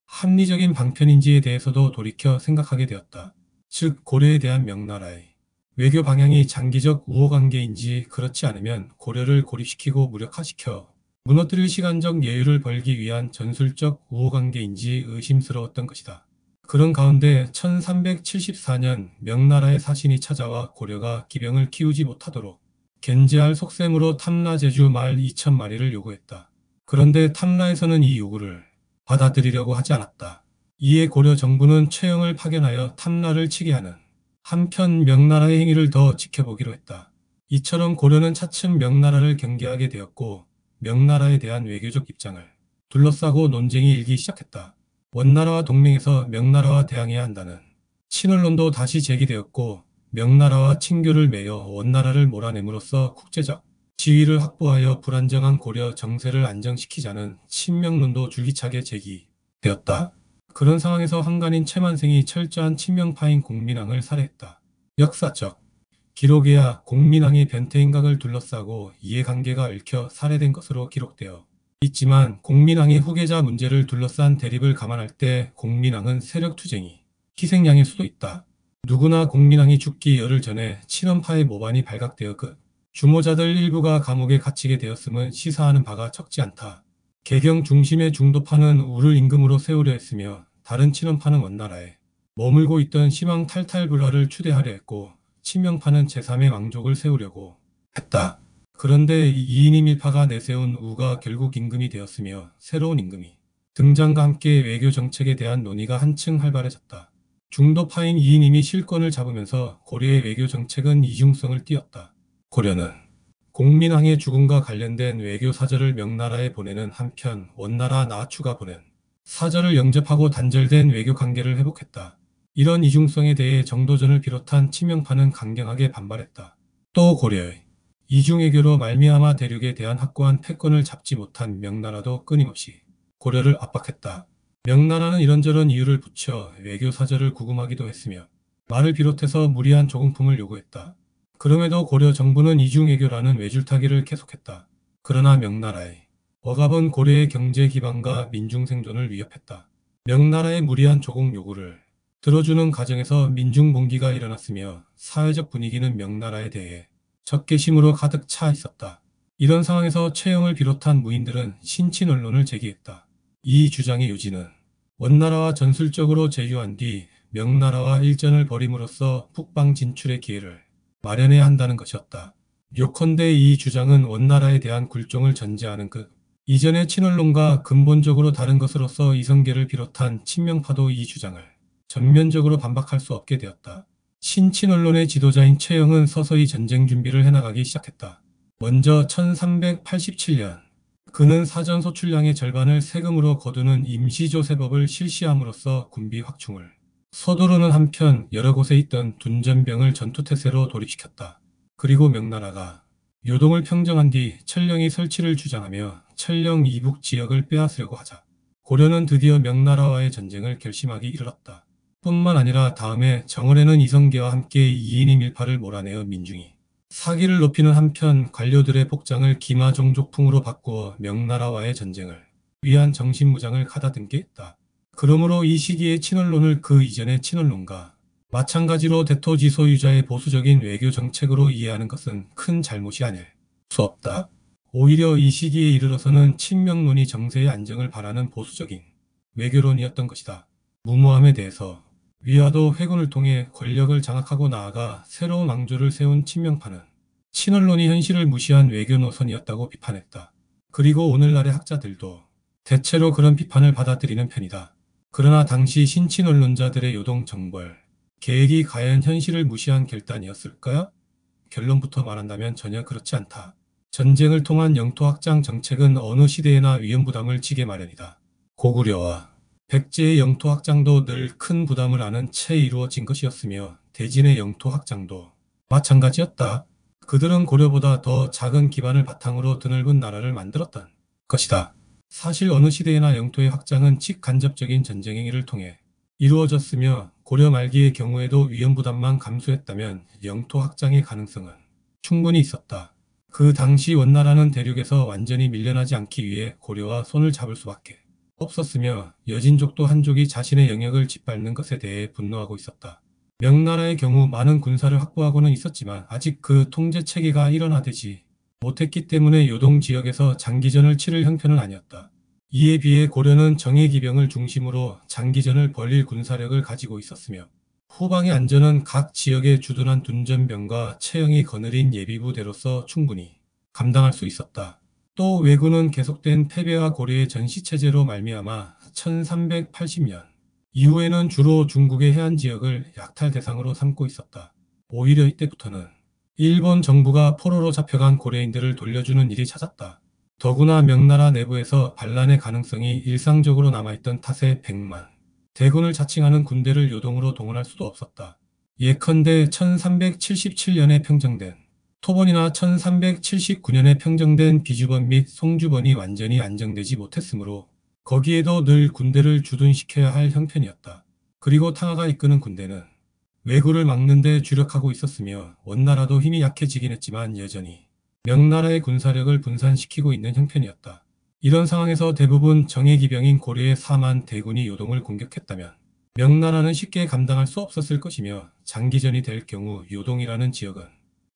합리적인 방편인지에 대해서도 돌이켜 생각하게 되었다. 즉 고려에 대한 명나라의 외교 방향이 장기적 우호관계인지 그렇지 않으면 고려를 고립시키고 무력화시켜 무너뜨릴 시간적 여유를 벌기 위한 전술적 우호관계인지 의심스러웠던 것이다. 그런 가운데 1374년 명나라의 사신이 찾아와 고려가 기병을 키우지 못하도록 견제할 속셈으로 탐라 제주 말 2,000마리를 요구했다. 그런데 탐라에서는 이 요구를 받아들이려고 하지 않았다. 이에 고려 정부는 최영을 파견하여 탐라를 치게 하는 한편 명나라의 행위를 더 지켜보기로 했다. 이처럼 고려는 차츰 명나라를 경계하게 되었고 명나라에 대한 외교적 입장을 둘러싸고 논쟁이 일기 시작했다. 원나라와 동맹에서 명나라와 대항해야 한다는 친언론도 다시 제기되었고 명나라와 친교를 맺어 원나라를 몰아냄으로써 국제적 지위를 확보하여 불안정한 고려 정세를 안정시키자는 친명론도 줄기차게 제기되었다. 그런 상황에서 한간인 최만생이 철저한 친명파인 공민왕을 살해했다. 역사적 기록에야 공민왕이 변태인각을 둘러싸고 이해관계가 얽혀 살해된 것으로 기록되어 있지만 공민왕의 후계자 문제를 둘러싼 대립을 감안할 때 공민왕은 세력투쟁이 희생양일 수도 있다. 누구나 공민왕이 죽기 열흘 전에 친원파의 모반이 발각되어 그 주모자들 일부가 감옥에 갇히게 되었음은 시사하는 바가 적지 않다. 개경 중심의 중도파는 우를 임금으로 세우려 했으며 다른 친원파는 원나라에 머물고 있던 시황 탈탈불화를 추대하려 했고 친명파는 제3의 왕족을 세우려고 했다. 그런데 이인임 일파가 내세운 우가 결국 임금이 되었으며 새로운 임금이 등장과 함께 외교 정책에 대한 논의가 한층 활발해졌다. 중도파인 이인임이 실권을 잡으면서 고려의 외교 정책은 이중성을 띠었다. 고려는 공민왕의 죽음과 관련된 외교 사절을 명나라에 보내는 한편 원나라 나아추가 보낸 사절을 영접하고 단절된 외교 관계를 회복했다. 이런 이중성에 대해 정도전을 비롯한 친명파는 강경하게 반발했다. 또 고려의 이중외교로 말미암아 대륙에 대한 확고한 패권을 잡지 못한 명나라도 끊임없이 고려를 압박했다. 명나라는 이런저런 이유를 붙여 외교 사절을 구금하기도 했으며 말을 비롯해서 무리한 조공품을 요구했다. 그럼에도 고려 정부는 이중외교라는 외줄타기를 계속했다. 그러나 명나라의 억압은 고려의 경제 기반과 민중 생존을 위협했다. 명나라의 무리한 조공 요구를 들어주는 과정에서 민중봉기가 일어났으며 사회적 분위기는 명나라에 대해 적개심으로 가득 차 있었다. 이런 상황에서 최영을 비롯한 무인들은 신친 언론을 제기했다. 이 주장의 요지는 원나라와 전술적으로 제휴한 뒤 명나라와 일전을 벌임으로써 북방 진출의 기회를 마련해야 한다는 것이었다. 요컨대 이 주장은 원나라에 대한 굴종을 전제하는 그 이전의 친언론과 근본적으로 다른 것으로서 이성계를 비롯한 친명파도 이 주장을 전면적으로 반박할 수 없게 되었다. 신친언론의 지도자인 최영은 서서히 전쟁 준비를 해나가기 시작했다. 먼저 1387년 그는 사전 소출량의 절반을 세금으로 거두는 임시조세법을 실시함으로써 군비 확충을 서두르는 한편 여러 곳에 있던 둔전병을 전투태세로 돌입시켰다. 그리고 명나라가 요동을 평정한 뒤 천령이 설치를 주장하며 천령 이북 지역을 빼앗으려고 하자 고려는 드디어 명나라와의 전쟁을 결심하기 이르렀다. 뿐만 아니라 다음해 정월에는 이성계와 함께 2인이 밀파를 몰아내어 민중이 사기를 높이는 한편 관료들의 복장을 기마종족풍으로 바꾸어 명나라와의 전쟁을 위한 정신무장을 가다듬게 했다. 그러므로 이 시기의 친언론을 그 이전의 친언론과 마찬가지로 대토지 소유자의 보수적인 외교 정책으로 이해하는 것은 큰 잘못이 아닐 수 없다. 오히려 이 시기에 이르러서는 친명론이 정세의 안정을 바라는 보수적인 외교론이었던 것이다. 무모함에 대해서 위화도 회군을 통해 권력을 장악하고 나아가 새로운 왕조를 세운 친명파는 친언론이 현실을 무시한 외교 노선이었다고 비판했다. 그리고 오늘날의 학자들도 대체로 그런 비판을 받아들이는 편이다. 그러나 당시 신친언론자들의 요동 정벌 계획이 과연 현실을 무시한 결단이었을까요? 결론부터 말한다면 전혀 그렇지 않다. 전쟁을 통한 영토 확장 정책은 어느 시대에나 위험 부담을 지게 마련이다. 고구려와 백제의 영토 확장도 늘 큰 부담을 안은 채 이루어진 것이었으며 대진의 영토 확장도 마찬가지였다. 그들은 고려보다 더 작은 기반을 바탕으로 드넓은 나라를 만들었던 것이다. 사실 어느 시대에나 영토의 확장은 직간접적인 전쟁 행위를 통해 이루어졌으며 고려 말기의 경우에도 위험부담만 감수했다면 영토 확장의 가능성은 충분히 있었다. 그 당시 원나라는 대륙에서 완전히 밀려나지 않기 위해 고려와 손을 잡을 수밖에 없었으며 여진족도 한족이 자신의 영역을 짓밟는 것에 대해 분노하고 있었다. 명나라의 경우 많은 군사를 확보하고는 있었지만 아직 그 통제 체계가 일원화되지 못했기 때문에 요동 지역에서 장기전을 치를 형편은 아니었다. 이에 비해 고려는 정예기병을 중심으로 장기전을 벌일 군사력을 가지고 있었으며 후방의 안전은 각 지역에 주둔한 둔전병과 체형이 거느린 예비부대로서 충분히 감당할 수 있었다. 또 왜군은 계속된 패배와 고려의 전시체제로 말미암아 1380년 이후에는 주로 중국의 해안 지역을 약탈 대상으로 삼고 있었다. 오히려 이때부터는 일본 정부가 포로로 잡혀간 고려인들을 돌려주는 일이 잦았다. 더구나 명나라 내부에서 반란의 가능성이 일상적으로 남아있던 탓에 100만 대군을 자칭하는 군대를 요동으로 동원할 수도 없었다. 예컨대 1377년에 평정된 토번이나 1379년에 평정된 비주번 및 송주번이 완전히 안정되지 못했으므로 거기에도 늘 군대를 주둔시켜야 할 형편이었다. 그리고 탕하가 이끄는 군대는 왜구를 막는 데 주력하고 있었으며 원나라도 힘이 약해지긴 했지만 여전히 명나라의 군사력을 분산시키고 있는 형편이었다. 이런 상황에서 대부분 정예기병인 고려의 4만 대군이 요동을 공격했다면 명나라는 쉽게 감당할 수 없었을 것이며 장기전이 될 경우 요동이라는 지역은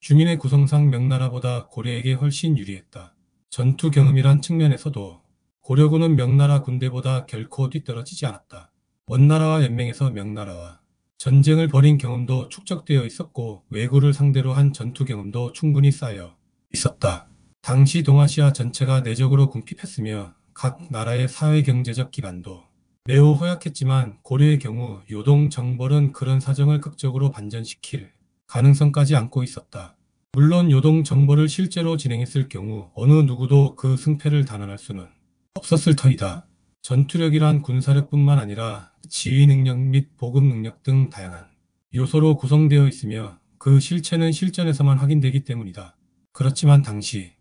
주민의 구성상 명나라보다 고려에게 훨씬 유리했다. 전투 경험이란 측면에서도 고려군은 명나라 군대보다 결코 뒤떨어지지 않았다. 원나라와 연맹해서 명나라와 전쟁을 벌인 경험도 축적되어 있었고 왜구를 상대로 한 전투 경험도 충분히 쌓여 있었다. 당시 동아시아 전체가 내적으로 궁핍했으며 각 나라의 사회경제적 기반도 매우 허약했지만 고려의 경우 요동 정벌은 그런 사정을 극적으로 반전시킬 가능성까지 안고 있었다. 물론 요동 정벌을 실제로 진행했을 경우 어느 누구도 그 승패를 단언할 수는 없었을 터이다. 전투력이란 군사력뿐만 아니라 지휘 능력 및 보급 능력 등 다양한 요소로 구성되어 있으며 그 실체는 실전에서만 확인되기 때문이다. 그렇지만 당시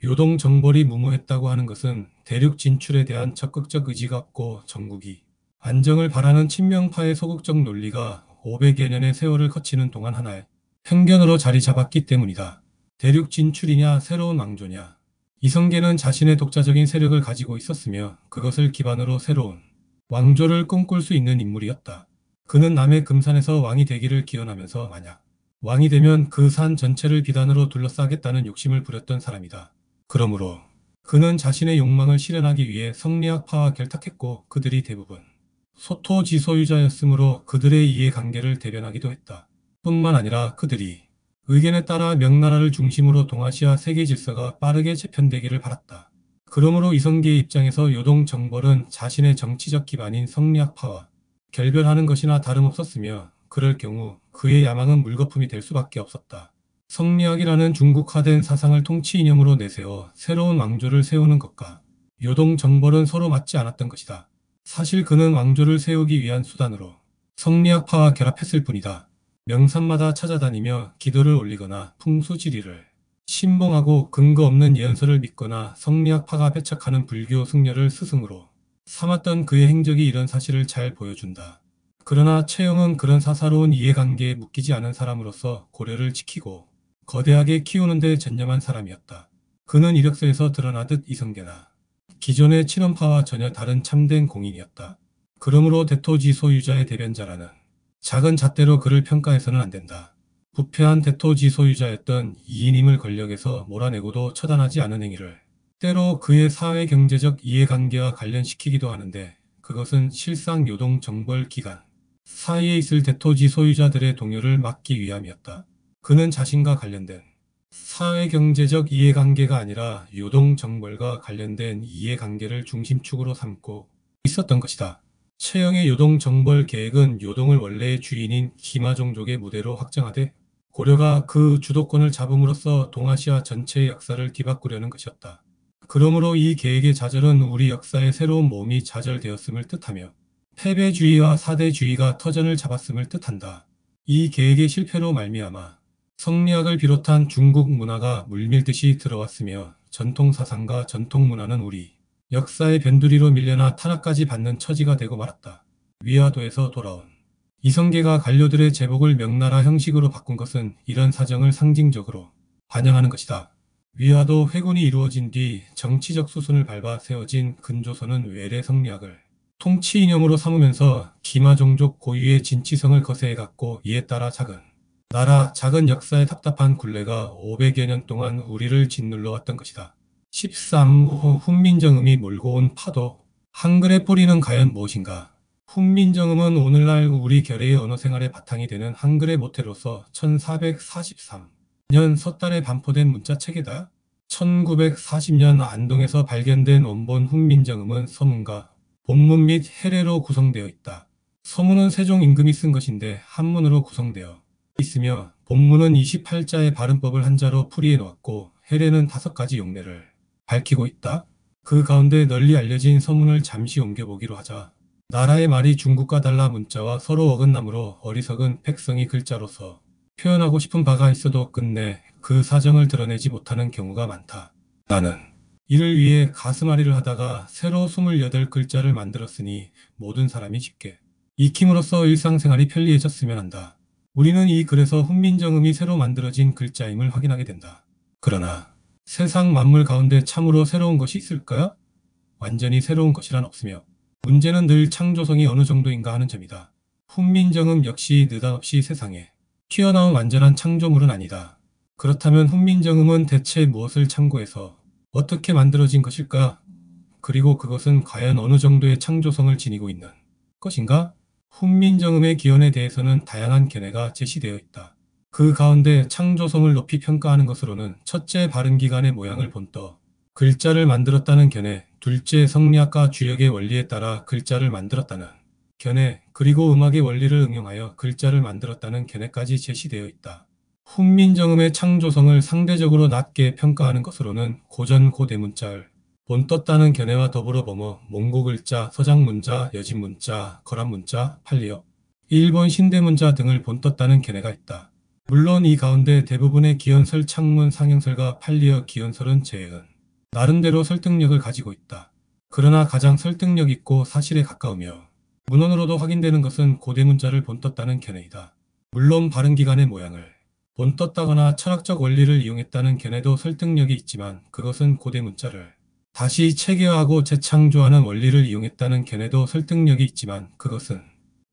요동 정벌이 무모했다고 하는 것은 대륙 진출에 대한 적극적 의지가 없고 전국이 안정을 바라는 친명파의 소극적 논리가 500여 년의 세월을 거치는 동안 하나의 편견으로 자리 잡았기 때문이다. 대륙 진출이냐 새로운 왕조냐. 이성계는 자신의 독자적인 세력을 가지고 있었으며 그것을 기반으로 새로운 왕조를 꿈꿀 수 있는 인물이었다. 그는 남해 금산에서 왕이 되기를 기원하면서 만약 왕이 되면 그 산 전체를 비단으로 둘러싸겠다는 욕심을 부렸던 사람이다. 그러므로 그는 자신의 욕망을 실현하기 위해 성리학파와 결탁했고 그들이 대부분 소토지 소유자였으므로 그들의 이해관계를 대변하기도 했다. 뿐만 아니라 그들이 의견에 따라 명나라를 중심으로 동아시아 세계 질서가 빠르게 재편되기를 바랐다. 그러므로 이성계의 입장에서 요동 정벌은 자신의 정치적 기반인 성리학파와 결별하는 것이나 다름없었으며 그럴 경우 그의 야망은 물거품이 될 수밖에 없었다. 성리학이라는 중국화된 사상을 통치 이념으로 내세워 새로운 왕조를 세우는 것과 요동 정벌은 서로 맞지 않았던 것이다. 사실 그는 왕조를 세우기 위한 수단으로 성리학파와 결합했을 뿐이다. 명산마다 찾아다니며 기도를 올리거나 풍수지리를 신봉하고 근거 없는 예언서를 믿거나 성리학파가 배척하는 불교 승려를 스승으로 삼았던 그의 행적이 이런 사실을 잘 보여준다. 그러나 최영은 그런 사사로운 이해관계에 묶이지 않은 사람으로서 고려를 지키고 거대하게 키우는 데 전념한 사람이었다. 그는 이력서에서 드러나듯 이성계나 기존의 친원파와 전혀 다른 참된 공인이었다. 그러므로 대토지 소유자의 대변자라는 작은 잣대로 그를 평가해서는 안 된다. 부패한 대토지 소유자였던 이인임을 권력에서 몰아내고도 처단하지 않은 행위를 때로 그의 사회 경제적 이해관계와 관련시키기도 하는데 그것은 실상 요동 정벌 기간 사이에 있을 대토지 소유자들의 동요를 막기 위함이었다. 그는 자신과 관련된 사회경제적 이해관계가 아니라 요동 정벌과 관련된 이해관계를 중심축으로 삼고 있었던 것이다. 최영의 요동 정벌 계획은 요동을 원래의 주인인 기마종족의 무대로 확장하되 고려가 그 주도권을 잡음으로써 동아시아 전체의 역사를 뒤바꾸려는 것이었다. 그러므로 이 계획의 좌절은 우리 역사의 새로운 모험이 좌절되었음을 뜻하며 패배주의와 사대주의가 터전을 잡았음을 뜻한다. 이 계획의 실패로 말미암아 성리학을 비롯한 중국 문화가 물밀듯이 들어왔으며 전통사상과 전통문화는 우리 역사의 변두리로 밀려나 탄압까지 받는 처지가 되고 말았다. 위화도에서 돌아온 이성계가 관료들의 제복을 명나라 형식으로 바꾼 것은 이런 사정을 상징적으로 반영하는 것이다. 위화도 회군이 이루어진 뒤 정치적 수순을 밟아 세워진 근조선은 외래 성리학을 통치 이념으로 삼으면서 기마종족 고유의 진치성을 거세해갔고 이에 따라 작은 역사의 답답한 굴레가 500여 년 동안 우리를 짓눌러 왔던 것이다. 13. 훈민정음이 몰고 온 파도. 한글의 뿌리는 과연 무엇인가? 훈민정음은 오늘날 우리 결의의 언어 생활의 바탕이 되는 한글의 모태로서 1443년 섣달에 반포된 문자체계다. 1940년 안동에서 발견된 원본 훈민정음은 서문과 본문 및 해례로 구성되어 있다. 서문은 세종 임금이 쓴 것인데 한문으로 구성되어 있으며 본문은 28자의 발음법을 한자로 풀이해 놓았고 해례는 5가지 용례를 밝히고 있다. 그 가운데 널리 알려진 서문을 잠시 옮겨보기로 하자. 나라의 말이 중국과 달라 문자와 서로 어긋나므로 어리석은 백성이 글자로서 표현하고 싶은 바가 있어도 끝내 그 사정을 드러내지 못하는 경우가 많다. 나는 이를 위해 가슴앓이를 하다가 새로 28글자를 만들었으니 모든 사람이 쉽게 익힘으로써 일상생활이 편리해졌으면 한다. 우리는 이 글에서 훈민정음이 새로 만들어진 글자임을 확인하게 된다. 그러나 세상 만물 가운데 참으로 새로운 것이 있을까? 완전히 새로운 것이란 없으며 문제는 늘 창조성이 어느 정도인가 하는 점이다. 훈민정음 역시 느닷없이 세상에 튀어나온 완전한 창조물은 아니다. 그렇다면 훈민정음은 대체 무엇을 참고해서 어떻게 만들어진 것일까? 그리고 그것은 과연 어느 정도의 창조성을 지니고 있는 것인가? 훈민정음의 기원에 대해서는 다양한 견해가 제시되어 있다. 그 가운데 창조성을 높이 평가하는 것으로는 첫째 발음기관의 모양을 본떠 글자를 만들었다는 견해, 둘째 성리학과 주역의 원리에 따라 글자를 만들었다는 견해, 그리고 음악의 원리를 응용하여 글자를 만들었다는 견해까지 제시되어 있다. 훈민정음의 창조성을 상대적으로 낮게 평가하는 것으로는 고전 고대문자를 본떴다는 견해와 더불어 몽고글자, 서장문자, 여진문자, 거란문자, 팔리어, 일본 신대문자 등을 본떴다는 견해가 있다. 물론 이 가운데 대부분의 기원설 창문 상형설과 팔리어 기원설은 제외은 나름대로 설득력을 가지고 있다. 그러나 가장 설득력 있고 사실에 가까우며 문헌으로도 확인되는 것은 고대 문자를 본떴다는 견해이다. 물론 발음기관의 모양을 본떴다거나 철학적 원리를 이용했다는 견해도 설득력이 있지만 그것은 고대 문자를 다시 체계화하고 재창조하는 원리를 이용했다는 견해도 설득력이 있지만 그것은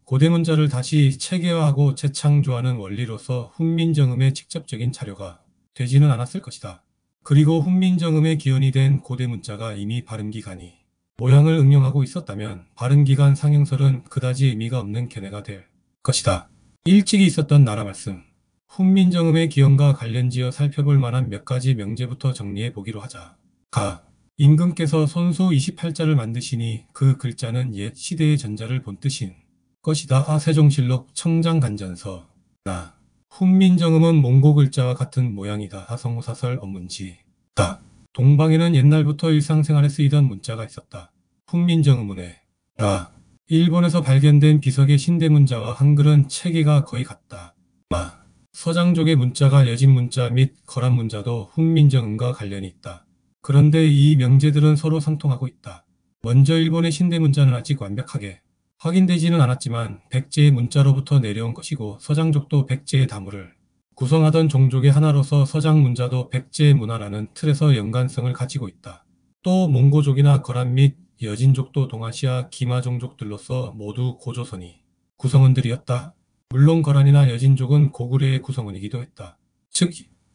고대 문자를 다시 체계화하고 재창조하는 원리로서 훈민정음의 직접적인 자료가 되지는 않았을 것이다. 그리고 훈민정음의 기원이 된 고대 문자가 이미 발음기관이 모양을 응용하고 있었다면 발음기관 상형설은 그다지 의미가 없는 견해가 될 것이다. 일찍이 있었던 나라 말씀 훈민정음의 기원과 관련지어 살펴볼 만한 몇 가지 명제부터 정리해 보기로 하자. 가. 임금께서 손수 28자를 만드시니 그 글자는 옛 시대의 전자를 본 뜻인 것이다. 세종실록 청장간전서. 나. 훈민정음은 몽고 글자와 같은 모양이다. 성호사설 언문지. 다. 동방에는 옛날부터 일상생활에 쓰이던 문자가 있었다. 훈민정음문에. 라. 일본에서 발견된 비석의 신대문자와 한글은 체계가 거의 같다. 마. 서장족의 문자가 여진문자 및 거란문자도 훈민정음과 관련이 있다. 그런데 이 명제들은 서로 상통하고 있다. 먼저 일본의 신대문자는 아직 완벽하게 확인되지는 않았지만 백제의 문자로부터 내려온 것이고 서장족도 백제의 다물을 구성하던 종족의 하나로서 서장문자도 백제의 문화라는 틀에서 연관성을 가지고 있다. 또 몽고족이나 거란 및 여진족도 동아시아 기마 종족들로서 모두 고조선이 구성원들이었다. 물론 거란이나 여진족은 고구려의 구성원이기도 했다. 즉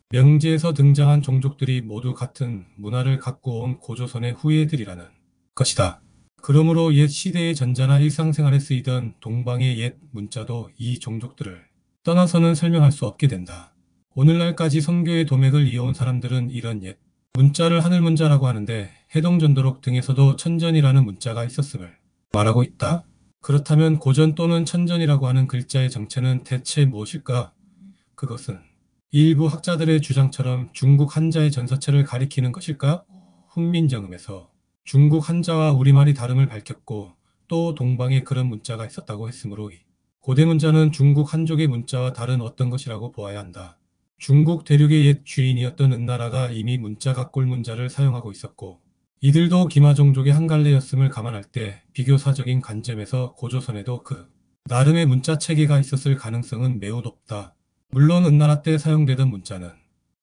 명제에서 등장한 종족들이 모두 같은 문화를 갖고 온 고조선의 후예들이라는 것이다. 그러므로 옛 시대의 전자나 일상생활에 쓰이던 동방의 옛 문자도 이 종족들을 떠나서는 설명할 수 없게 된다. 오늘날까지 선교의 도맥을 이어온 사람들은 이런 옛 문자를 하늘문자라고 하는데 해동전도록 등에서도 천전이라는 문자가 있었음을 말하고 있다. 그렇다면 고전 또는 천전이라고 하는 글자의 정체는 대체 무엇일까? 그것은 일부 학자들의 주장처럼 중국 한자의 전서체를 가리키는 것일까? 훈민정음에서 중국 한자와 우리말이 다름을 밝혔고 또 동방에 그런 문자가 있었다고 했으므로 고대 문자는 중국 한족의 문자와 다른 어떤 것이라고 보아야 한다. 중국 대륙의 옛 주인이었던 은나라가 이미 문자 각골 문자를 사용하고 있었고 이들도 기마종족의 한 갈래였음을 감안할 때 비교사적인 관점에서 고조선에도 그 나름의 문자 체계가 있었을 가능성은 매우 높다. 물론 은나라 때 사용되던 문자는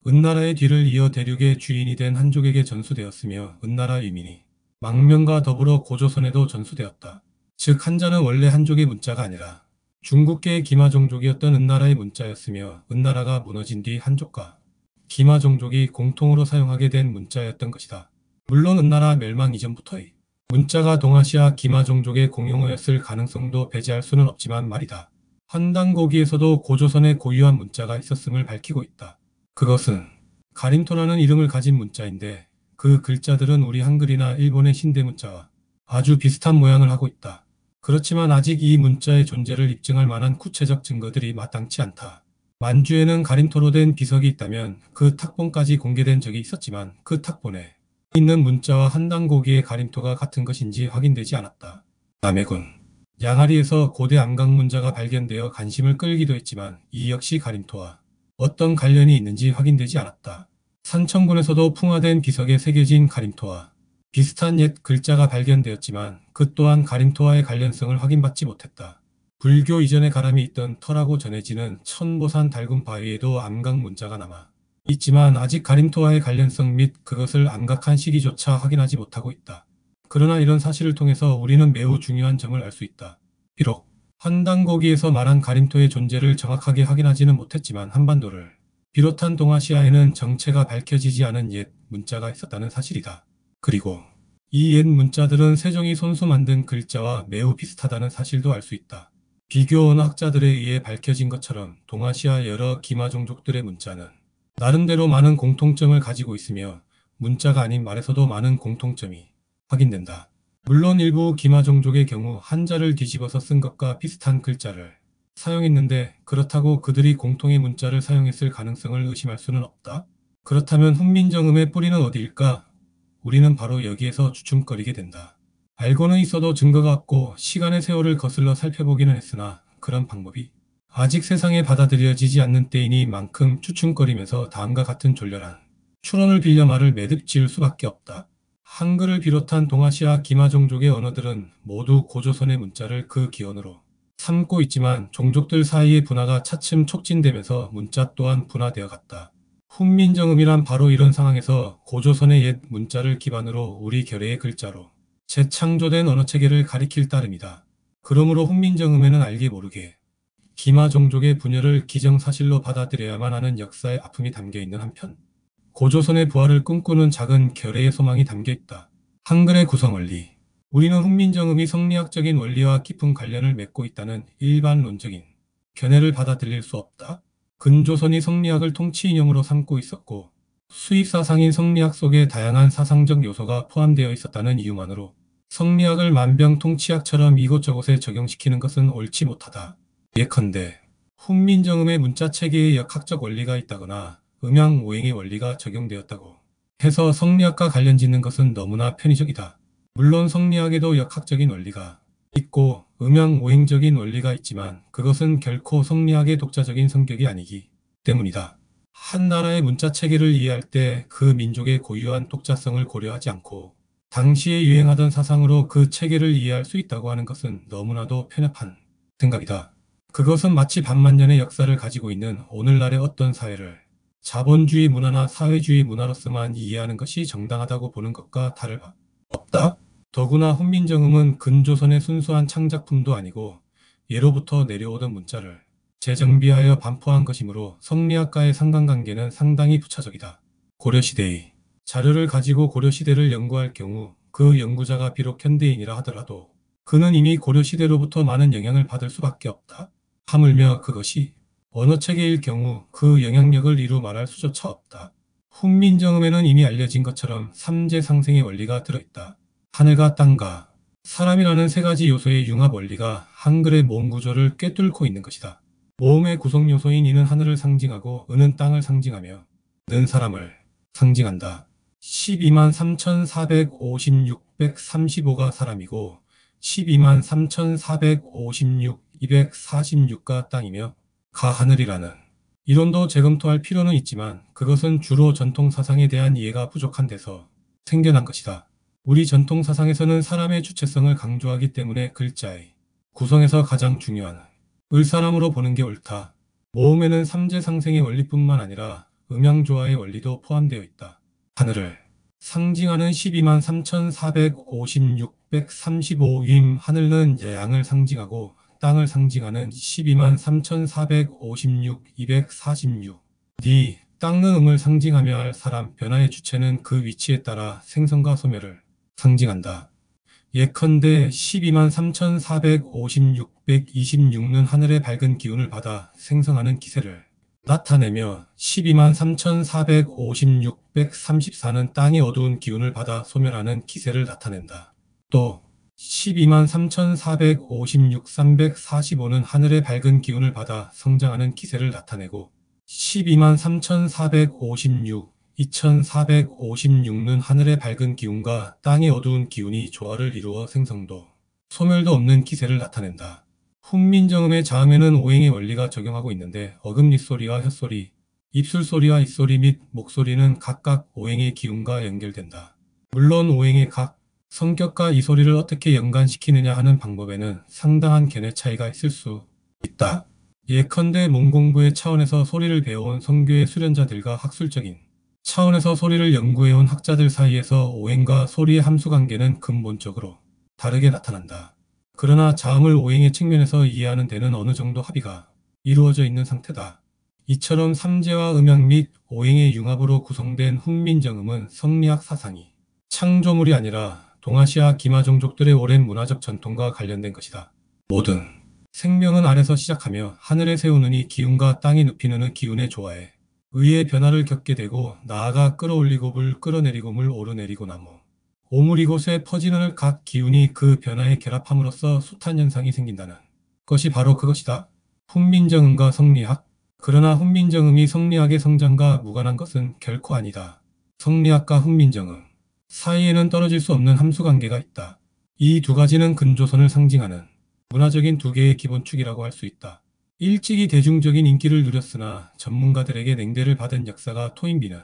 은나라의 뒤를 이어 대륙의 주인이 된 한족에게 전수되었으며 은나라 유민이 망명과 더불어 고조선에도 전수되었다. 즉 한자는 원래 한족의 문자가 아니라 중국계의 기마종족이었던 은나라의 문자였으며 은나라가 무너진 뒤 한족과 기마종족이 공통으로 사용하게 된 문자였던 것이다. 물론 은나라 멸망 이전부터의 문자가 동아시아 기마종족의 공용어였을 가능성도 배제할 수는 없지만 말이다. 한당고기에서도 고조선의 고유한 문자가 있었음을 밝히고 있다. 그것은 가림토라는 이름을 가진 문자인데 그 글자들은 우리 한글이나 일본의 신대문자와 아주 비슷한 모양을 하고 있다. 그렇지만 아직 이 문자의 존재를 입증할 만한 구체적 증거들이 마땅치 않다. 만주에는 가림토로 된 비석이 있다면 그 탁본까지 공개된 적이 있었지만 그 탁본에 있는 문자와 한당고기의 가림토가 같은 것인지 확인되지 않았다. 남해군 양아리에서 고대 암각 문자가 발견되어 관심을 끌기도 했지만 이 역시 가림토와 어떤 관련이 있는지 확인되지 않았다. 산청군에서도 풍화된 비석에 새겨진 가림토와 비슷한 옛 글자가 발견되었지만 그 또한 가림토와의 관련성을 확인받지 못했다. 불교 이전에 가람이 있던 터라고 전해지는 천보산 달군 바위에도 암각 문자가 남아 있지만 아직 가림토와의 관련성 및 그것을 암각한 시기조차 확인하지 못하고 있다. 그러나 이런 사실을 통해서 우리는 매우 중요한 점을 알 수 있다. 비록 한당고기에서 말한 가림토의 존재를 정확하게 확인하지는 못했지만 한반도를 비롯한 동아시아에는 정체가 밝혀지지 않은 옛 문자가 있었다는 사실이다. 그리고 이 옛 문자들은 세종이 손수 만든 글자와 매우 비슷하다는 사실도 알 수 있다. 비교 언어학자들에 의해 밝혀진 것처럼 동아시아 여러 기마종족들의 문자는 나름대로 많은 공통점을 가지고 있으며 문자가 아닌 말에서도 많은 공통점이 확인된다. 물론 일부 기마종족의 경우 한자를 뒤집어서 쓴 것과 비슷한 글자를 사용했는데 그렇다고 그들이 공통의 문자를 사용했을 가능성을 의심할 수는 없다. 그렇다면 훈민정음의 뿌리는 어디일까? 우리는 바로 여기에서 주춤거리게 된다. 알고는 있어도 증거가 없고 시간의 세월을 거슬러 살펴보기는 했으나 그런 방법이 아직 세상에 받아들여지지 않는 때이니만큼 추춤거리면서 다음과 같은 졸렬한 추론을 빌려 말을 매듭 지을 수밖에 없다. 한글을 비롯한 동아시아 기마종족의 언어들은 모두 고조선의 문자를 그 기원으로 삼고 있지만 종족들 사이의 분화가 차츰 촉진되면서 문자 또한 분화되어 갔다. 훈민정음이란 바로 이런 상황에서 고조선의 옛 문자를 기반으로 우리 결의의 글자로 재창조된 언어체계를 가리킬 따름이다. 그러므로 훈민정음에는 알게 모르게 기마종족의 분열을 기정사실로 받아들여야만 하는 역사의 아픔이 담겨있는 한편 고조선의 부활을 꿈꾸는 작은 결의의 소망이 담겨있다. 한글의 구성원리. 우리는 훈민정음이 성리학적인 원리와 깊은 관련을 맺고 있다는 일반론적인 견해를 받아들일 수 없다. 근조선이 성리학을 통치 이념으로 삼고 있었고 수입사상인 성리학 속에 다양한 사상적 요소가 포함되어 있었다는 이유만으로 성리학을 만병통치약처럼 이곳저곳에 적용시키는 것은 옳지 못하다. 예컨대 훈민정음의 문자체계에 역학적 원리가 있다거나 음양오행의 원리가 적용되었다고 해서 성리학과 관련 짓는 것은 너무나 편의적이다. 물론 성리학에도 역학적인 원리가 있고 음양오행적인 원리가 있지만 그것은 결코 성리학의 독자적인 성격이 아니기 때문이다. 한 나라의 문자체계를 이해할 때 그 민족의 고유한 독자성을 고려하지 않고 당시에 유행하던 사상으로 그 체계를 이해할 수 있다고 하는 것은 너무나도 편협한 생각이다. 그것은 마치 반만년의 역사를 가지고 있는 오늘날의 어떤 사회를 자본주의 문화나 사회주의 문화로서만 이해하는 것이 정당하다고 보는 것과 다를 바 없다. 더구나 훈민정음은 근조선의 순수한 창작품도 아니고 예로부터 내려오던 문자를 재정비하여 반포한 것이므로 성리학과의 상관관계는 상당히 부차적이다. 고려시대의 자료를 가지고 고려시대를 연구할 경우 그 연구자가 비록 현대인이라 하더라도 그는 이미 고려시대로부터 많은 영향을 받을 수밖에 없다. 하물며 그것이 언어체계일 경우 그 영향력을 이루 말할 수조차 없다. 훈민정음에는 이미 알려진 것처럼 삼재상생의 원리가 들어있다. 하늘과 땅과 사람이라는 세 가지 요소의 융합 원리가 한글의 몸 구조를 꿰뚫고 있는 것이다. 모음의 구성 요소인 이는 하늘을 상징하고 은은 땅을 상징하며 는 사람을 상징한다. 12만 3,456,135가 사람이고 12만 3,456, 246가 땅이며 가 하늘이라는 이론도 재검토할 필요는 있지만 그것은 주로 전통사상에 대한 이해가 부족한 데서 생겨난 것이다. 우리 전통사상에서는 사람의 주체성을 강조하기 때문에 글자의 구성에서 가장 중요한 을사람으로 보는 게 옳다. 모음에는 삼재상생의 원리뿐만 아니라 음양조화의 원리도 포함되어 있다. 하늘을 상징하는 12만 3,456, 135임 하늘은 양을 상징하고 땅을 상징하는 12만 3,456, 246. 땅은 음을 상징하며 할 사람, 변화의 주체는 그 위치에 따라 생성과 소멸을 상징한다. 예컨대 12만 3,456, 126는 하늘의 밝은 기운을 받아 생성하는 기세를 나타내며 12만 3,456, 134는 땅의 어두운 기운을 받아 소멸하는 기세를 나타낸다. 또 12만 3,456, 345는 하늘의 밝은 기운을 받아 성장하는 기세를 나타내고 12만 3,456, 2,456는 하늘의 밝은 기운과 땅의 어두운 기운이 조화를 이루어 생성도 소멸도 없는 기세를 나타낸다. 훈민정음의 자음에는 오행의 원리가 적용하고 있는데 어금니소리와 혓소리, 입술소리와 입소리 및 목소리는 각각 오행의 기운과 연결된다. 물론 오행의 각 성격과 이 소리를 어떻게 연관시키느냐 하는 방법에는 상당한 견해 차이가 있을 수 있다. 예컨대 몸공부의 차원에서 소리를 배워온 성교의 수련자들과 학술적인 차원에서 소리를 연구해온 학자들 사이에서 오행과 소리의 함수관계는 근본적으로 다르게 나타난다. 그러나 자음을 오행의 측면에서 이해하는 데는 어느 정도 합의가 이루어져 있는 상태다. 이처럼 삼재와 음양 및 오행의 융합으로 구성된 훈민정음은 성리학 사상이 창조물이 아니라 동아시아 기마종족들의 오랜 문화적 전통과 관련된 것이다. 모든 생명은 아래서 시작하며 하늘에 세우는 이 기운과 땅에 눕히는 기운의 조화에 의의 변화를 겪게 되고 나아가 끌어올리고 물 끌어내리고 물 오르내리고 나무 오물 이곳에 퍼지는 각 기운이 그 변화에 결합함으로써 숱한 현상이 생긴다는 것이 바로 그것이다. 훈민정음과 성리학. 그러나 훈민정음이 성리학의 성장과 무관한 것은 결코 아니다. 성리학과 훈민정음 사이에는 떨어질 수 없는 함수관계가 있다. 이 두 가지는 근조선을 상징하는 문화적인 두 개의 기본축이라고 할 수 있다. 일찍이 대중적인 인기를 누렸으나 전문가들에게 냉대를 받은 역사가 토인비는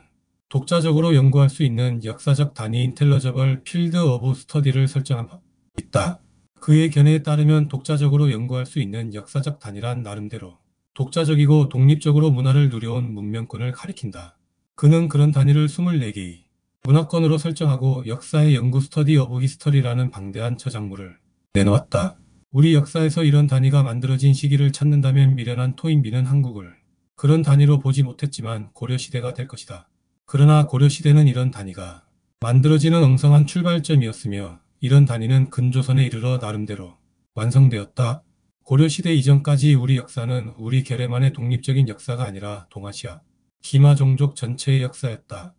독자적으로 연구할 수 있는 역사적 단위 인텔러저블 필드 오브 스터디를 설정한 바 있다. 그의 견해에 따르면 독자적으로 연구할 수 있는 역사적 단위란 나름대로 독자적이고 독립적으로 문화를 누려온 문명권을 가리킨다. 그는 그런 단위를 24개의 문화권으로 설정하고 역사의 연구 스터디 오브 히스터리라는 방대한 저작물을 내놓았다. 우리 역사에서 이런 단위가 만들어진 시기를 찾는다면 미련한 토인비는 한국을 그런 단위로 보지 못했지만 고려시대가 될 것이다. 그러나 고려시대는 이런 단위가 만들어지는 엉성한 출발점이었으며 이런 단위는 근조선에 이르러 나름대로 완성되었다. 고려시대 이전까지 우리 역사는 우리 결의만의 독립적인 역사가 아니라 동아시아, 기마종족 전체의 역사였다.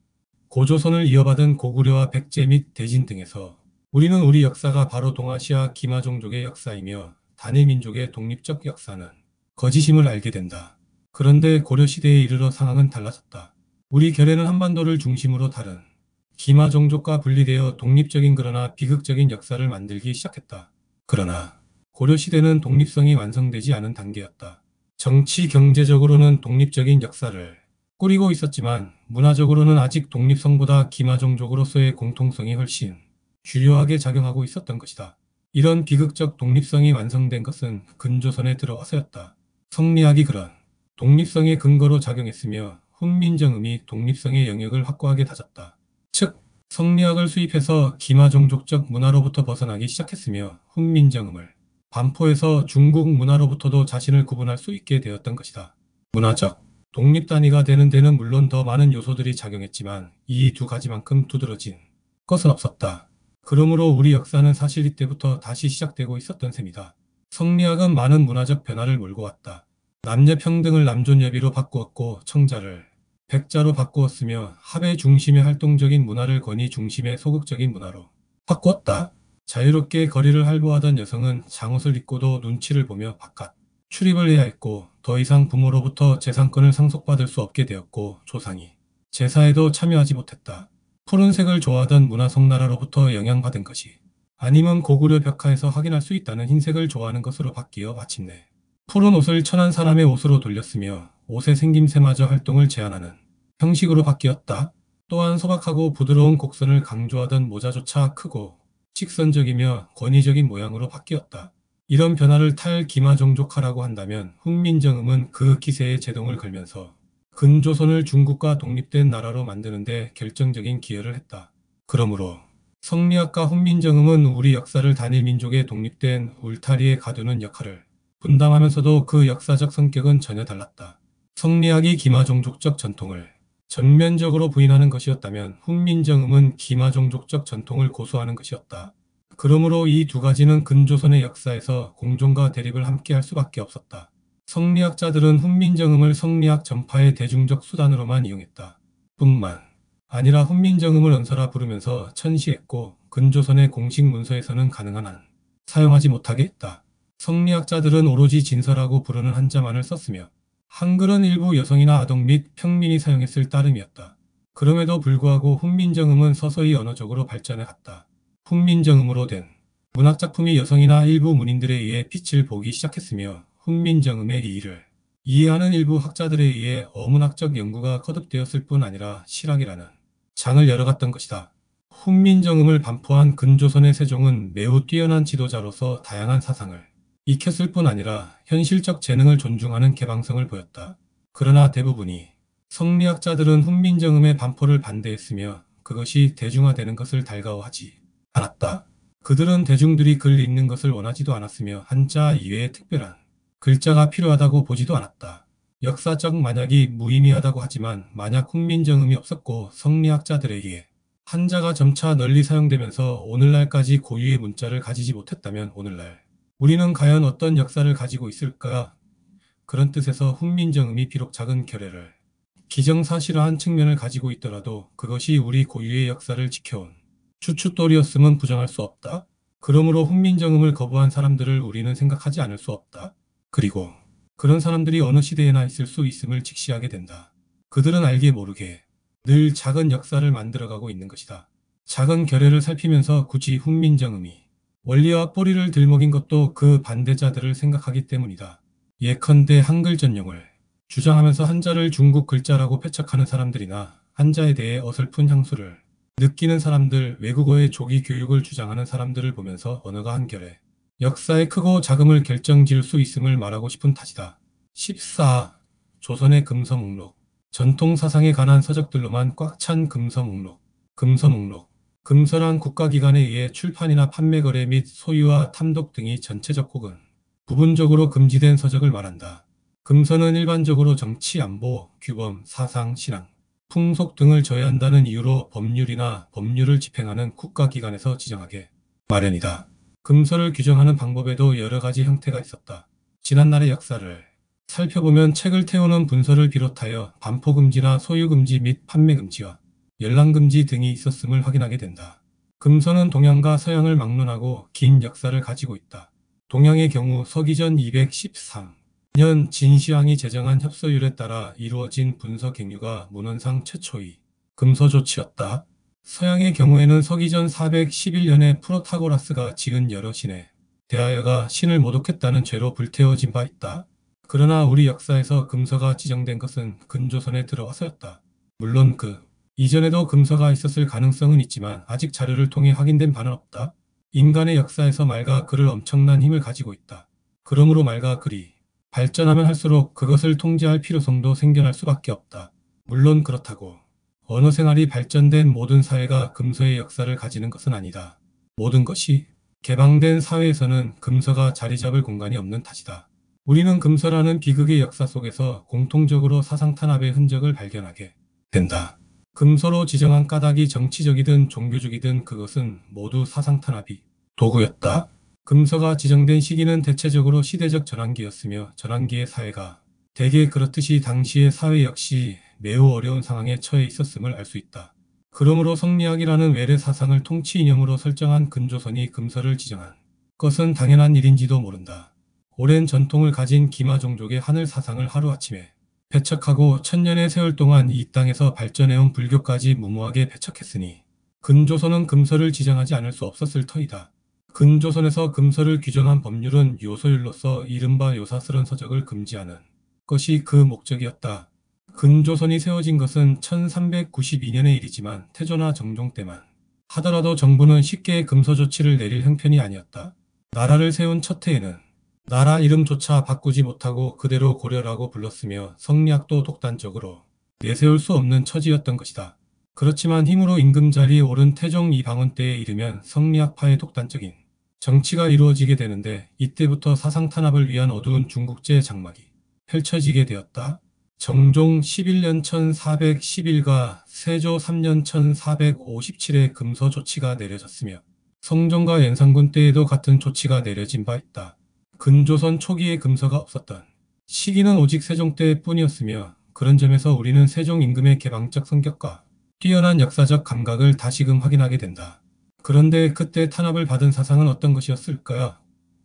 고조선을 이어받은 고구려와 백제 및 대진 등에서 우리는 우리 역사가 바로 동아시아 기마종족의 역사이며 단일민족의 독립적 역사는 거짓임을 알게 된다. 그런데 고려시대에 이르러 상황은 달라졌다. 우리 결의는 한반도를 중심으로 다른 기마종족과 분리되어 독립적인 그러나 비극적인 역사를 만들기 시작했다. 그러나 고려시대는 독립성이 완성되지 않은 단계였다. 정치, 경제적으로는 독립적인 역사를 꾸리고 있었지만 문화적으로는 아직 독립성보다 기마종족으로서의 공통성이 훨씬 주요하게 작용하고 있었던 것이다. 이런 비극적 독립성이 완성된 것은 근조선에 들어와서였다. 성리학이 그런 독립성의 근거로 작용했으며 훈민정음이 독립성의 영역을 확고하게 다졌다. 즉, 성리학을 수입해서 기마종족적 문화로부터 벗어나기 시작했으며 훈민정음을 반포해서 중국 문화로부터도 자신을 구분할 수 있게 되었던 것이다. 문화적 독립단위가 되는 데는 물론 더 많은 요소들이 작용했지만 이 두 가지만큼 두드러진 것은 없었다. 그러므로 우리 역사는 사실 이때부터 다시 시작되고 있었던 셈이다. 성리학은 많은 문화적 변화를 몰고 왔다. 남녀평등을 남존여비로 바꾸었고 청자를 백자로 바꾸었으며 합의 중심의 활동적인 문화를 권위 중심의 소극적인 문화로 바꾸었다. 자유롭게 거리를 활보하던 여성은 장옷을 입고도 눈치를 보며 바깥 출입을 해야 했고 더 이상 부모로부터 재산권을 상속받을 수 없게 되었고 조상이 제사에도 참여하지 못했다. 푸른색을 좋아하던 문화성나라로부터 영향받은 것이 아니면 고구려 벽화에서 확인할 수 있다는 흰색을 좋아하는 것으로 바뀌어 마침내 푸른 옷을 천한 사람의 옷으로 돌렸으며 옷의 생김새마저 활동을 제한하는 형식으로 바뀌었다. 또한 소박하고 부드러운 곡선을 강조하던 모자조차 크고 직선적이며 권위적인 모양으로 바뀌었다. 이런 변화를 탈기마종족화라고 한다면 훈민정음은 그 기세에 제동을 걸면서 근조선을 중국과 독립된 나라로 만드는 데 결정적인 기여를 했다. 그러므로 성리학과 훈민정음은 우리 역사를 단일민족의 독립된 울타리에 가두는 역할을 분담하면서도 그 역사적 성격은 전혀 달랐다. 성리학이 기마종족적 전통을 전면적으로 부인하는 것이었다면 훈민정음은 기마종족적 전통을 고수하는 것이었다. 그러므로 이 두 가지는 근조선의 역사에서 공존과 대립을 함께 할 수밖에 없었다. 성리학자들은 훈민정음을 성리학 전파의 대중적 수단으로만 이용했다. 뿐만 아니라 훈민정음을 언서라 부르면서 천시했고 근조선의 공식 문서에서는 가능한 한 사용하지 못하게 했다. 성리학자들은 오로지 진서라고 부르는 한자만을 썼으며 한글은 일부 여성이나 아동 및 평민이 사용했을 따름이었다. 그럼에도 불구하고 훈민정음은 서서히 언어적으로 발전해 갔다. 훈민정음으로 된 문학작품이 여성이나 일부 문인들에 의해 빛을 보기 시작했으며 훈민정음의 이의를 이해하는 일부 학자들에 의해 어문학적 연구가 거듭되었을 뿐 아니라 실학이라는 장을 열어갔던 것이다. 훈민정음을 반포한 근조선의 세종은 매우 뛰어난 지도자로서 다양한 사상을 익혔을 뿐 아니라 현실적 재능을 존중하는 개방성을 보였다. 그러나 대부분이 성리학자들은 훈민정음의 반포를 반대했으며 그것이 대중화되는 것을 달가워하지 않았다. 그들은 대중들이 글 읽는 것을 원하지도 않았으며 한자 이외의 특별한 글자가 필요하다고 보지도 않았다. 역사적 만약이 무의미하다고 하지만 만약 훈민정음이 없었고 성리학자들에 의해 한자가 점차 널리 사용되면서 오늘날까지 고유의 문자를 가지지 못했다면 오늘날 우리는 과연 어떤 역사를 가지고 있을까? 그런 뜻에서 훈민정음이 비록 작은 결례를 기정사실화한 측면을 가지고 있더라도 그것이 우리 고유의 역사를 지켜온 주춧돌이었음은 부정할 수 없다. 그러므로 훈민정음을 거부한 사람들을 우리는 생각하지 않을 수 없다. 그리고 그런 사람들이 어느 시대에나 있을 수 있음을 직시하게 된다. 그들은 알게 모르게 늘 작은 역사를 만들어가고 있는 것이다. 작은 결례를 살피면서 굳이 훈민정음이 원리와 뿌리를 들먹인 것도 그 반대자들을 생각하기 때문이다. 예컨대 한글 전용을 주장하면서 한자를 중국 글자라고 패착하는 사람들이나 한자에 대해 어설픈 향수를 느끼는 사람들, 외국어의 조기 교육을 주장하는 사람들을 보면서 언어가 한결에 역사의 크고 작음을 결정지을 수 있음을 말하고 싶은 탓이다. 14. 조선의 금서 목록. 전통 사상에 관한 서적들로만 꽉 찬 금서 목록. 금서 목록. 금서란 국가기관에 의해 출판이나 판매 거래 및 소유와 탐독 등이 전체적 혹은 부분적으로 금지된 서적을 말한다. 금서는 일반적으로 정치, 안보, 규범, 사상, 신앙, 풍속 등을 저해한다는 이유로 법률이나 법률을 집행하는 국가기관에서 지정하게 마련이다. 금서를 규정하는 방법에도 여러 가지 형태가 있었다. 지난날의 역사를 살펴보면 책을 태우는 분서를 비롯하여 반포금지나 소유금지 및 판매금지와 열람금지 등이 있었음을 확인하게 된다. 금서는 동양과 서양을 막론하고 긴 역사를 가지고 있다. 동양의 경우 서기전 213년 진시황이 제정한 협서율에 따라 이루어진 분서 갱유가 문헌상 최초의 금서 조치였다. 서양의 경우에는 서기전 411년에 프로타고라스가 지은 여러 신에 대하여가 신을 모독했다는 죄로 불태워진 바 있다. 그러나 우리 역사에서 금서가 지정된 것은 근조선에 들어와서였다. 물론 그 이전에도 금서가 있었을 가능성은 있지만 아직 자료를 통해 확인된 바는 없다. 인간의 역사에서 말과 글은 엄청난 힘을 가지고 있다. 그러므로 말과 글이 발전하면 할수록 그것을 통제할 필요성도 생겨날 수밖에 없다. 물론 그렇다고 언어 생활이 발전된 모든 사회가 금서의 역사를 가지는 것은 아니다. 모든 것이 개방된 사회에서는 금서가 자리 잡을 공간이 없는 탓이다. 우리는 금서라는 비극의 역사 속에서 공통적으로 사상 탄압의 흔적을 발견하게 된다. 금서로 지정한 까닭이 정치적이든 종교적이든 그것은 모두 사상 탄압이 도구였다. 금서가 지정된 시기는 대체적으로 시대적 전환기였으며 전환기의 사회가 대개 그렇듯이 당시의 사회 역시 매우 어려운 상황에 처해 있었음을 알 수 있다. 그러므로 성리학이라는 외래 사상을 통치 이념으로 설정한 근조선이 금서를 지정한 것은 당연한 일인지도 모른다. 오랜 전통을 가진 기마 종족의 하늘 사상을 하루아침에 배척하고 천년의 세월 동안 이 땅에서 발전해온 불교까지 무모하게 배척했으니 근조선은 금서를 지정하지 않을 수 없었을 터이다. 근조선에서 금서를 규정한 법률은 요소율로서 이른바 요사스런 서적을 금지하는 것이 그 목적이었다. 근조선이 세워진 것은 1392년의 일이지만 태조나 정종 때만 하더라도 정부는 쉽게 금서 조치를 내릴 형편이 아니었다. 나라를 세운 첫 해에는 나라 이름조차 바꾸지 못하고 그대로 고려라고 불렀으며 성리학도 독단적으로 내세울 수 없는 처지였던 것이다. 그렇지만 힘으로 임금 자리에 오른 태종 이방원 때에 이르면 성리학파의 독단적인 정치가 이루어지게 되는데 이때부터 사상 탄압을 위한 어두운 중국제 장막이 펼쳐지게 되었다. 정종 11년 1411과 세조 3년 1457에 금서 조치가 내려졌으며 성종과 연산군 때에도 같은 조치가 내려진 바 있다. 근조선 초기에 금서가 없었던 시기는 오직 세종 때뿐이었으며 그런 점에서 우리는 세종 임금의 개방적 성격과 뛰어난 역사적 감각을 다시금 확인하게 된다. 그런데 그때 탄압을 받은 사상은 어떤 것이었을까요?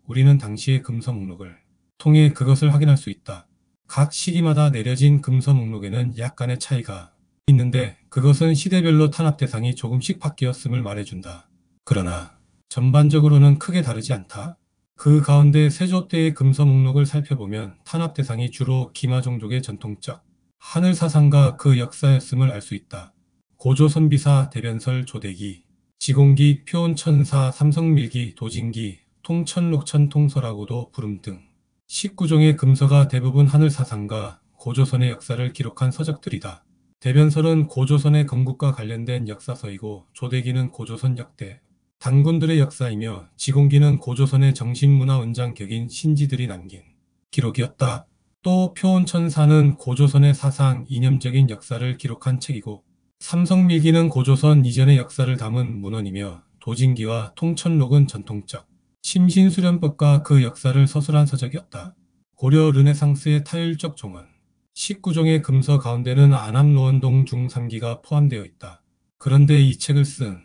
우리는 당시의 금서 목록을 통해 그것을 확인할 수 있다. 각 시기마다 내려진 금서 목록에는 약간의 차이가 있는데 그것은 시대별로 탄압 대상이 조금씩 바뀌었음을 말해준다. 그러나 전반적으로는 크게 다르지 않다. 그 가운데 세조 때의 금서 목록을 살펴보면 탄압 대상이 주로 기마 종족의 전통적 하늘 사상과 그 역사였음을 알 수 있다. 고조선비사, 대변설, 조대기, 지공기, 표온천사, 삼성밀기, 도진기, 통천록천 통서라고도 부름 등 19종의 금서가 대부분 하늘 사상과 고조선의 역사를 기록한 서적들이다. 대변설은 고조선의 건국과 관련된 역사서이고 조대기는 고조선 역대 단군들의 역사이며 지공기는 고조선의 정신문화 원장 격인 신지들이 남긴 기록이었다. 또 표온천사는 고조선의 사상, 이념적인 역사를 기록한 책이고 삼성밀기는 고조선 이전의 역사를 담은 문헌이며 도진기와 통천록은 전통적 심신수련법과 그 역사를 서술한 서적이었다. 고려 르네상스의 타율적 종은 19종의 금서 가운데는 안암로원동 중 3기가 포함되어 있다. 그런데 이 책을 쓴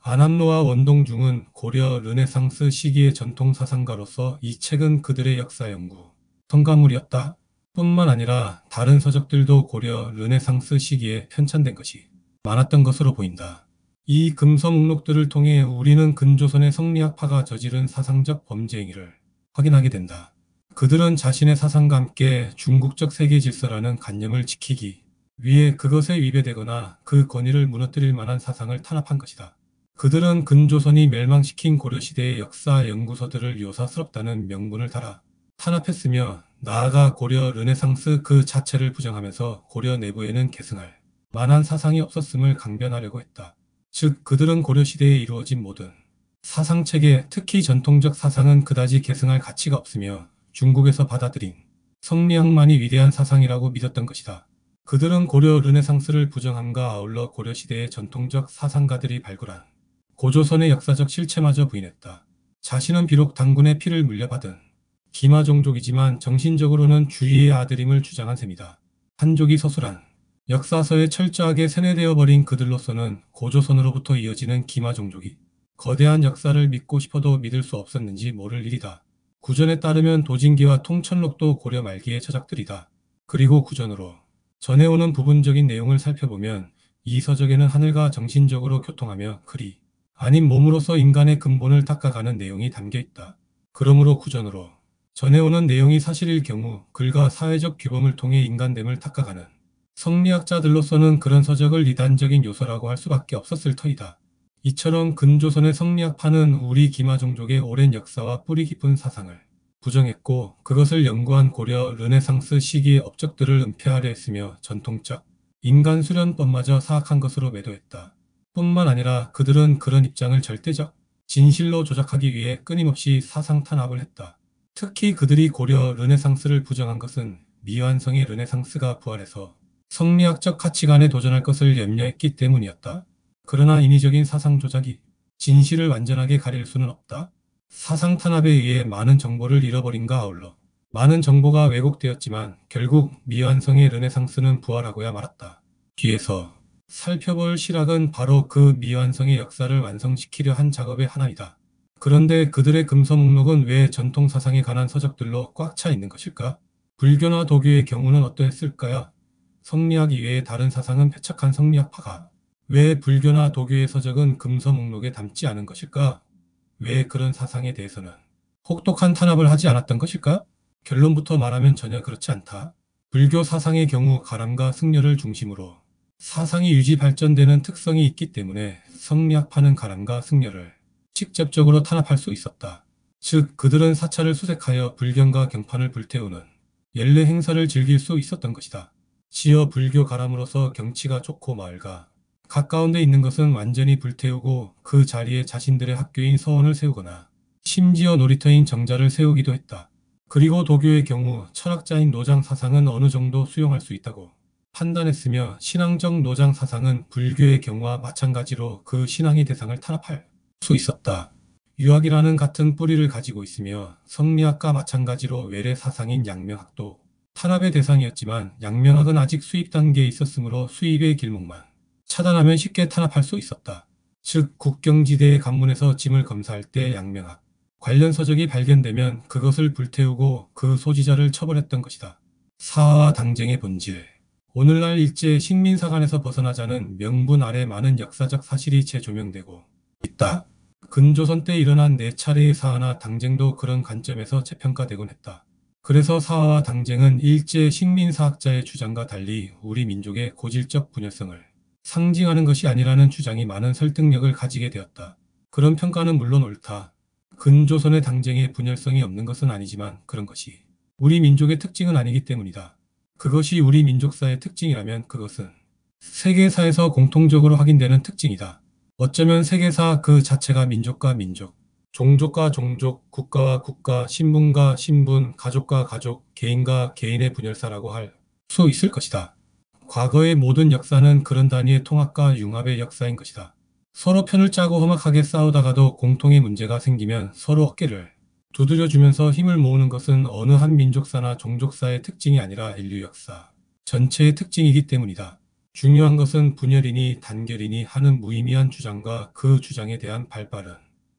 안암로와 원동중은 고려 르네상스 시기의 전통사상가로서 이 책은 그들의 역사 연구 성가물이었다. 뿐만 아니라 다른 서적들도 고려 르네상스 시기에 편찬된 것이 많았던 것으로 보인다. 이 금서 목록들을 통해 우리는 근조선의 성리학파가 저지른 사상적 범죄 행위를 확인하게 된다. 그들은 자신의 사상과 함께 중국적 세계 질서라는 관념을 지키기 위에 그것에 위배되거나 그 권위를 무너뜨릴 만한 사상을 탄압한 것이다. 그들은 근조선이 멸망시킨 고려시대의 역사 연구서들을 요사스럽다는 명분을 달아 탄압했으며 나아가 고려 르네상스 그 자체를 부정하면서 고려 내부에는 계승할 만한 사상이 없었음을 강변하려고 했다. 즉 그들은 고려시대에 이루어진 모든 사상체계, 특히 전통적 사상은 그다지 계승할 가치가 없으며 중국에서 받아들인 성리학만이 위대한 사상이라고 믿었던 것이다. 그들은 고려 르네상스를 부정함과 아울러 고려시대의 전통적 사상가들이 발굴한 고조선의 역사적 실체마저 부인했다. 자신은 비록 당군의 피를 물려받은 기마종족이지만 정신적으로는 주위의 아들임을 주장한 셈이다. 한족이 서술한 역사서에 철저하게 세뇌되어 버린 그들로서는 고조선으로부터 이어지는 기마종족이 거대한 역사를 믿고 싶어도 믿을 수 없었는지 모를 일이다. 구전에 따르면 도진기와 통천록도 고려 말기의 저작들이다. 그리고 구전으로 전해오는 부분적인 내용을 살펴보면 이 서적에는 하늘과 정신적으로 교통하며 그리 아닌 몸으로서 인간의 근본을 닦아가는 내용이 담겨 있다. 그러므로 구전으로 전해오는 내용이 사실일 경우 글과 사회적 규범을 통해 인간됨을 닦아가는 성리학자들로서는 그런 서적을 이단적인 요소라고 할 수밖에 없었을 터이다. 이처럼 근조선의 성리학파는 우리 기마종족의 오랜 역사와 뿌리 깊은 사상을 부정했고 그것을 연구한 고려 르네상스 시기의 업적들을 은폐하려 했으며 전통적 인간 수련법마저 사악한 것으로 매도했다. 뿐만 아니라 그들은 그런 입장을 절대적 진실로 조작하기 위해 끊임없이 사상 탄압을 했다. 특히 그들이 고려 르네상스를 부정한 것은 미완성의 르네상스가 부활해서 성리학적 가치관에 도전할 것을 염려했기 때문이었다. 그러나 인위적인 사상 조작이 진실을 완전하게 가릴 수는 없다. 사상 탄압에 의해 많은 정보를 잃어버린가 아울러 많은 정보가 왜곡되었지만 결국 미완성의 르네상스는 부활하고야 말았다. 뒤에서 살펴볼 실학은 바로 그 미완성의 역사를 완성시키려 한 작업의 하나이다. 그런데 그들의 금서 목록은 왜 전통 사상에 관한 서적들로 꽉 차 있는 것일까? 불교나 도교의 경우는 어떠했을까요? 성리학 이외의 다른 사상은 패착한 성리학파가 왜 불교나 도교의 서적은 금서 목록에 담지 않은 것일까? 왜 그런 사상에 대해서는 혹독한 탄압을 하지 않았던 것일까? 결론부터 말하면 전혀 그렇지 않다. 불교 사상의 경우 가람과 승려를 중심으로 사상이 유지 발전되는 특성이 있기 때문에 성리학파는 가람과 승려를 직접적으로 탄압할 수 있었다. 즉 그들은 사찰을 수색하여 불경과 경판을 불태우는 연례 행사를 즐길 수 있었던 것이다. 시어 불교 가람으로서 경치가 좋고 마을과 가까운 데 있는 것은 완전히 불태우고 그 자리에 자신들의 학교인 서원을 세우거나 심지어 놀이터인 정자를 세우기도 했다. 그리고 도교의 경우 철학자인 노장 사상은 어느 정도 수용할 수 있다고 판단했으며 신앙적 노장 사상은 불교의 경우와 마찬가지로 그 신앙의 대상을 탄압할 수 있었다. 유학이라는 같은 뿌리를 가지고 있으며 성리학과 마찬가지로 외래 사상인 양명학도 탄압의 대상이었지만 양명학은 아직 수입 단계에 있었으므로 수입의 길목만 차단하면 쉽게 탄압할 수 있었다. 즉 국경지대의 관문에서 짐을 검사할 때 양명학 관련 서적이 발견되면 그것을 불태우고 그 소지자를 처벌했던 것이다. 사화와 당쟁의 본질. 오늘날 일제 식민사관에서 벗어나자는 명분 아래 많은 역사적 사실이 재조명되고 있다. 근조선 때 일어난 4차례의 사화나 당쟁도 그런 관점에서 재평가되곤 했다. 그래서 사화와 당쟁은 일제 식민사학자의 주장과 달리 우리 민족의 고질적 분열성을 상징하는 것이 아니라는 주장이 많은 설득력을 가지게 되었다. 그런 평가는 물론 옳다. 근조선의 당쟁에 분열성이 없는 것은 아니지만 그런 것이 우리 민족의 특징은 아니기 때문이다. 그것이 우리 민족사의 특징이라면 그것은 세계사에서 공통적으로 확인되는 특징이다. 어쩌면 세계사 그 자체가 민족과 민족, 종족과 종족, 국가와 국가, 신분과 신분, 가족과 가족, 개인과 개인의 분열사라고 할 수 있을 것이다. 과거의 모든 역사는 그런 단위의 통합과 융합의 역사인 것이다. 서로 편을 짜고 험악하게 싸우다가도 공통의 문제가 생기면 서로 어깨를 두드려주면서 힘을 모으는 것은 어느 한 민족사나 종족사의 특징이 아니라 인류 역사 전체의 특징이기 때문이다. 중요한 것은 분열이니 단결이니 하는 무의미한 주장과 그 주장에 대한 발빠른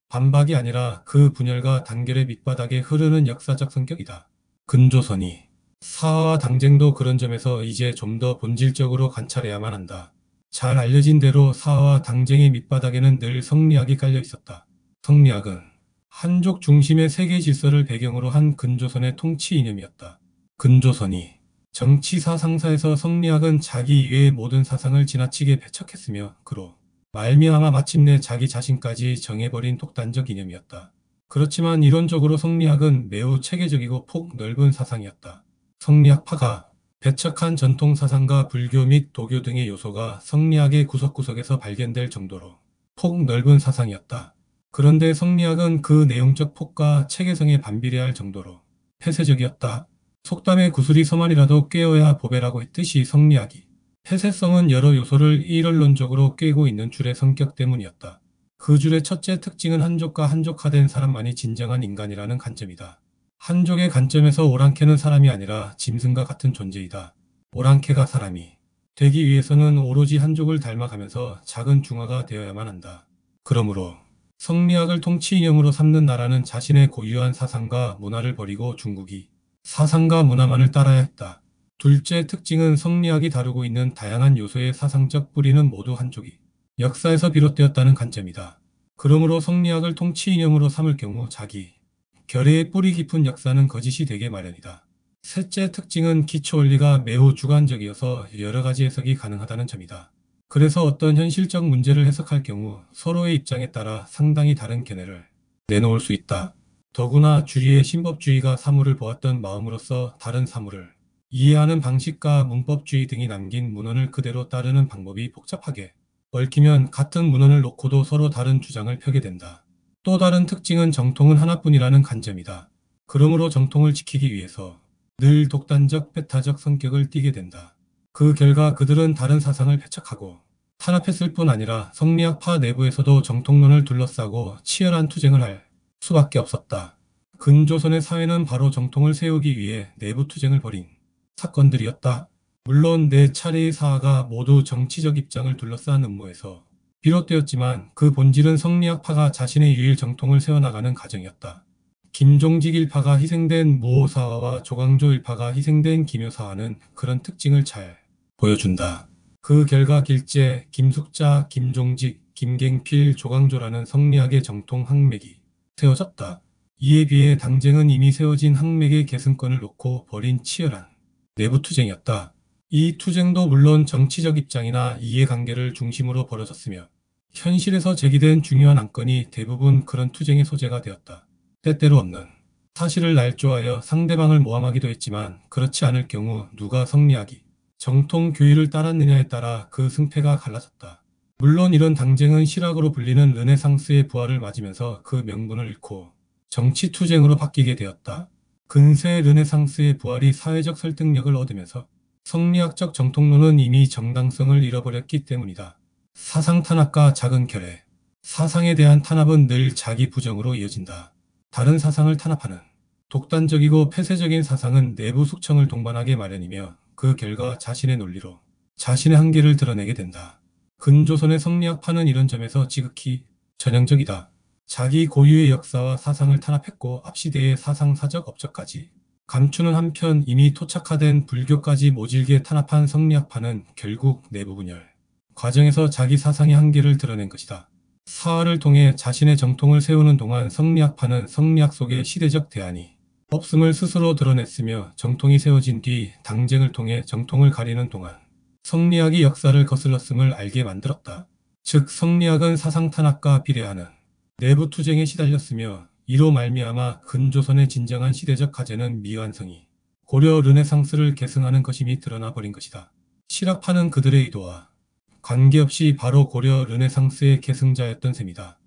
반박이 아니라 그 분열과 단결의 밑바닥에 흐르는 역사적 성격이다. 근조선이 사화와 당쟁도 그런 점에서 이제 좀 더 본질적으로 관찰해야만 한다. 잘 알려진 대로 사화와 당쟁의 밑바닥에는 늘 성리학이 깔려 있었다. 성리학은 한족 중심의 세계 질서를 배경으로 한 근조선의 통치 이념이었다. 근조선이 정치 사상사에서 성리학은 자기 이외의 모든 사상을 지나치게 배척했으며 그로 말미암아 마침내 자기 자신까지 정해버린 독단적 이념이었다. 그렇지만 이론적으로 성리학은 매우 체계적이고 폭 넓은 사상이었다. 성리학파가 배척한 전통 사상과 불교 및 도교 등의 요소가 성리학의 구석구석에서 발견될 정도로 폭 넓은 사상이었다. 그런데 성리학은 그 내용적 폭과 체계성에 반비례할 정도로 폐쇄적이었다. 속담에 구슬이 서만이라도 꿰어야 보배라고 했듯이 성리학이 폐쇄성은 여러 요소를 일원론적으로 꿰고 있는 줄의 성격 때문이었다. 그 줄의 첫째 특징은 한족과 한족화된 사람만이 진정한 인간이라는 관점이다. 한족의 관점에서 오랑캐는 사람이 아니라 짐승과 같은 존재이다. 오랑캐가 사람이 되기 위해서는 오로지 한족을 닮아가면서 작은 중화가 되어야만 한다. 그러므로 성리학을 통치 이념으로 삼는 나라는 자신의 고유한 사상과 문화를 버리고 중국이 사상과 문화만을 따라야 했다. 둘째 특징은 성리학이 다루고 있는 다양한 요소의 사상적 뿌리는 모두 한족이 역사에서 비롯되었다는 관점이다. 그러므로 성리학을 통치 이념으로 삼을 경우 자기 결의의 뿌리 깊은 역사는 거짓이 되게 마련이다. 셋째 특징은 기초 원리가 매우 주관적이어서 여러 가지 해석이 가능하다는 점이다. 그래서 어떤 현실적 문제를 해석할 경우 서로의 입장에 따라 상당히 다른 견해를 내놓을 수 있다. 더구나 주리의 신법주의가 사물을 보았던 마음으로서 다른 사물을 이해하는 방식과 문법주의 등이 남긴 문헌을 그대로 따르는 방법이 복잡하게 얽히면 같은 문헌을 놓고도 서로 다른 주장을 펴게 된다. 또 다른 특징은 정통은 하나뿐이라는 관점이다. 그러므로 정통을 지키기 위해서 늘 독단적 배타적 성격을 띠게 된다. 그 결과 그들은 다른 사상을 배척하고 탄압했을 뿐 아니라 성리학파 내부에서도 정통론을 둘러싸고 치열한 투쟁을 할 수밖에 없었다. 근조선의 사회는 바로 정통을 세우기 위해 내부 투쟁을 벌인 사건들이었다. 물론 네 차례의 사화가 모두 정치적 입장을 둘러싼 음모에서 비롯되었지만 그 본질은 성리학파가 자신의 유일 정통을 세워나가는 과정이었다. 김종직 일파가 희생된 무오사화와 조광조 일파가 희생된 김효사화는 그런 특징을 잘 보여준다. 그 결과 길재, 김숙자, 김종직, 김갱필, 조광조라는 성리학의 정통 항맥이 세워졌다. 이에 비해 당쟁은 이미 세워진 항맥의 계승권을 놓고 벌인 치열한 내부 투쟁이었다. 이 투쟁도 물론 정치적 입장이나 이해관계를 중심으로 벌어졌으며 현실에서 제기된 중요한 안건이 대부분 그런 투쟁의 소재가 되었다. 때때로 없는 사실을 날조하여 상대방을 모함하기도 했지만 그렇지 않을 경우 누가 성리학이 정통 교의를 따랐느냐에 따라 그 승패가 갈라졌다. 물론 이런 당쟁은 실학으로 불리는 르네상스의 부활을 맞으면서 그 명분을 잃고 정치투쟁으로 바뀌게 되었다. 근세 르네상스의 부활이 사회적 설득력을 얻으면서 성리학적 정통론은 이미 정당성을 잃어버렸기 때문이다. 사상 탄압과 작은 결의, 사상에 대한 탄압은 늘 자기 부정으로 이어진다. 다른 사상을 탄압하는 독단적이고 폐쇄적인 사상은 내부 숙청을 동반하게 마련이며 그 결과 자신의 논리로 자신의 한계를 드러내게 된다. 근조선의 성리학파는 이런 점에서 지극히 전형적이다. 자기 고유의 역사와 사상을 탄압했고 앞시대의 사상사적 업적까지 감추는 한편 이미 토착화된 불교까지 모질게 탄압한 성리학파는 결국 내부 분열 과정에서 자기 사상의 한계를 드러낸 것이다. 사화를 통해 자신의 정통을 세우는 동안 성리학파는 성리학 속의 시대적 대안이 없음을 스스로 드러냈으며 정통이 세워진 뒤 당쟁을 통해 정통을 가리는 동안 성리학이 역사를 거슬렀음을 알게 만들었다. 즉 성리학은 사상 탄압과 비례하는 내부 투쟁에 시달렸으며 이로 말미암아 근조선의 진정한 시대적 과제는 미완성이 고려 르네상스를 계승하는 것임이 드러나 버린 것이다. 실학파는 그들의 의도와 관계없이 바로 고려 르네상스의 계승자였던 셈이다.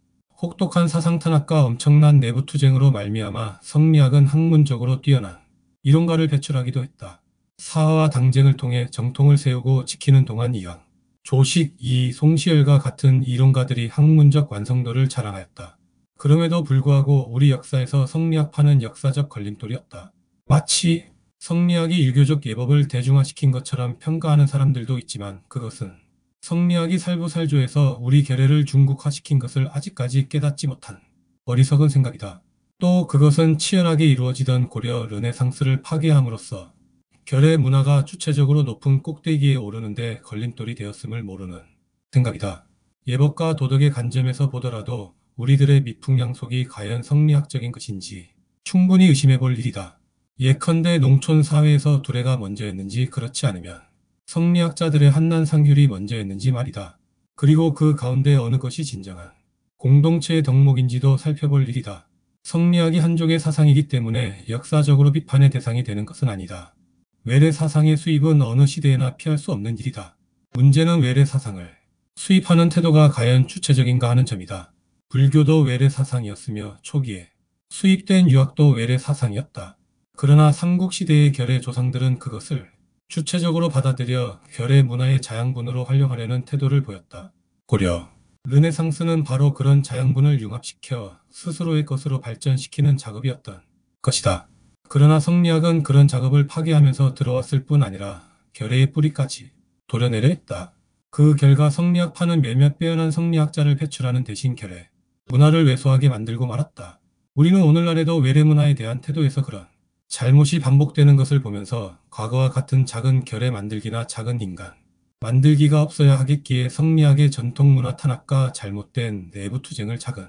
혹독한 사상 탄압과 엄청난 내부 투쟁으로 말미암아 성리학은 학문적으로 뛰어난 이론가를 배출하기도 했다. 사화와 당쟁을 통해 정통을 세우고 지키는 동안 이왕, 조식, 이, 송시열과 같은 이론가들이 학문적 완성도를 자랑하였다. 그럼에도 불구하고 우리 역사에서 성리학파는 역사적 걸림돌이었다. 마치 성리학이 유교적 예법을 대중화시킨 것처럼 평가하는 사람들도 있지만 그것은 성리학이 살부살조해서 우리 결의를 중국화시킨 것을 아직까지 깨닫지 못한 어리석은 생각이다. 또 그것은 치열하게 이루어지던 고려 르네상스를 파괴함으로써 결의 문화가 주체적으로 높은 꼭대기에 오르는데 걸림돌이 되었음을 모르는 생각이다. 예법과 도덕의 관점에서 보더라도 우리들의 미풍양속이 과연 성리학적인 것인지 충분히 의심해 볼 일이다. 예컨대 농촌 사회에서 두레가 먼저였는지 그렇지 않으면 성리학자들의 한난상률이 먼저였는지 말이다. 그리고 그 가운데 어느 것이 진정한 공동체의 덕목인지도 살펴볼 일이다. 성리학이 한족의 사상이기 때문에 역사적으로 비판의 대상이 되는 것은 아니다. 외래 사상의 수입은 어느 시대에나 피할 수 없는 일이다. 문제는 외래 사상을 수입하는 태도가 과연 주체적인가 하는 점이다. 불교도 외래 사상이었으며 초기에 수입된 유학도 외래 사상이었다. 그러나 삼국시대의 결의 조상들은 그것을 주체적으로 받아들여 결의 문화의 자양분으로 활용하려는 태도를 보였다. 고려 르네상스는 바로 그런 자양분을 융합시켜 스스로의 것으로 발전시키는 작업이었던 것이다. 그러나 성리학은 그런 작업을 파괴하면서 들어왔을 뿐 아니라 결의의 뿌리까지 도려내려 했다. 그 결과 성리학파는 몇몇 빼어난 성리학자를 배출하는 대신 결의 문화를 왜소하게 만들고 말았다. 우리는 오늘날에도 외래 문화에 대한 태도에서 그런 잘못이 반복되는 것을 보면서 과거와 같은 작은 결의 만들기나 작은 인간 만들기가 없어야 하겠기에 성리학의 전통 문화 탄압과 잘못된 내부 투쟁을 작은